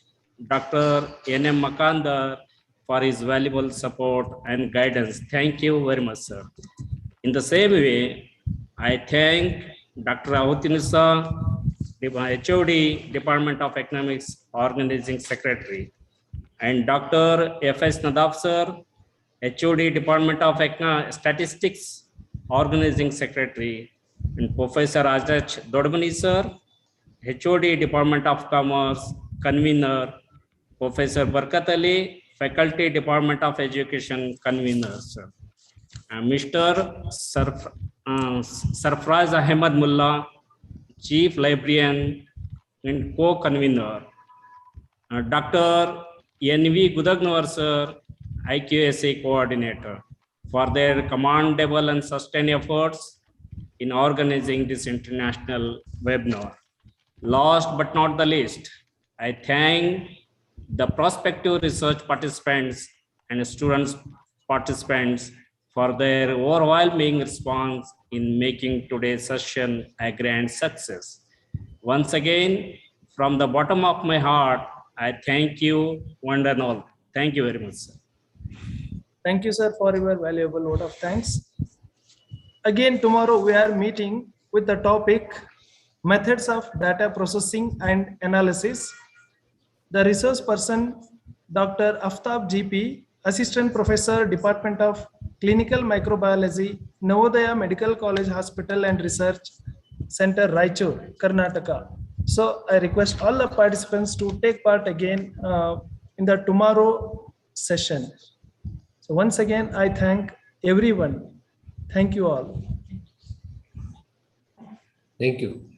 Dr. N.M. Makanda, for his valuable support and guidance. Thank you very much, sir. In the same way, I thank Dr. Ahutinisa, HOD, Department of Economics, Organizing Secretary. and Dr. F.S. Nadab sir, HOD Department of Statistics, Organizing Secretary, and Professor Ajraj Dodmani sir, HOD Department of Commerce, Convener, Professor Barkat Ali, Faculty Department of Education, Convener sir. Mr. Sarfraz Ahmed Mullah, Chief Librarian and Co-Convener. Dr. N.V. Gudagnawar sir, IQSA Coordinator, for their commendable and sustained efforts in organizing this international webinar. Last but not the least, I thank the prospective research participants and students participants for their overwhelming response in making today's session a grand success. Once again, from the bottom of my heart, I thank you one and all. Thank you very much, sir. Thank you, sir, for your valuable vote of thanks. Again, tomorrow we are meeting with the topic methods of data processing and analysis. The resource person, Dr. Aftab GP, Assistant Professor, Department of Clinical Microbiology, Navodaya Medical College Hospital and Research Center, Raichur, Karnataka. So I request all the participants to take part again in the tomorrow session. So once again, I thank everyone. Thank you all. Thank you.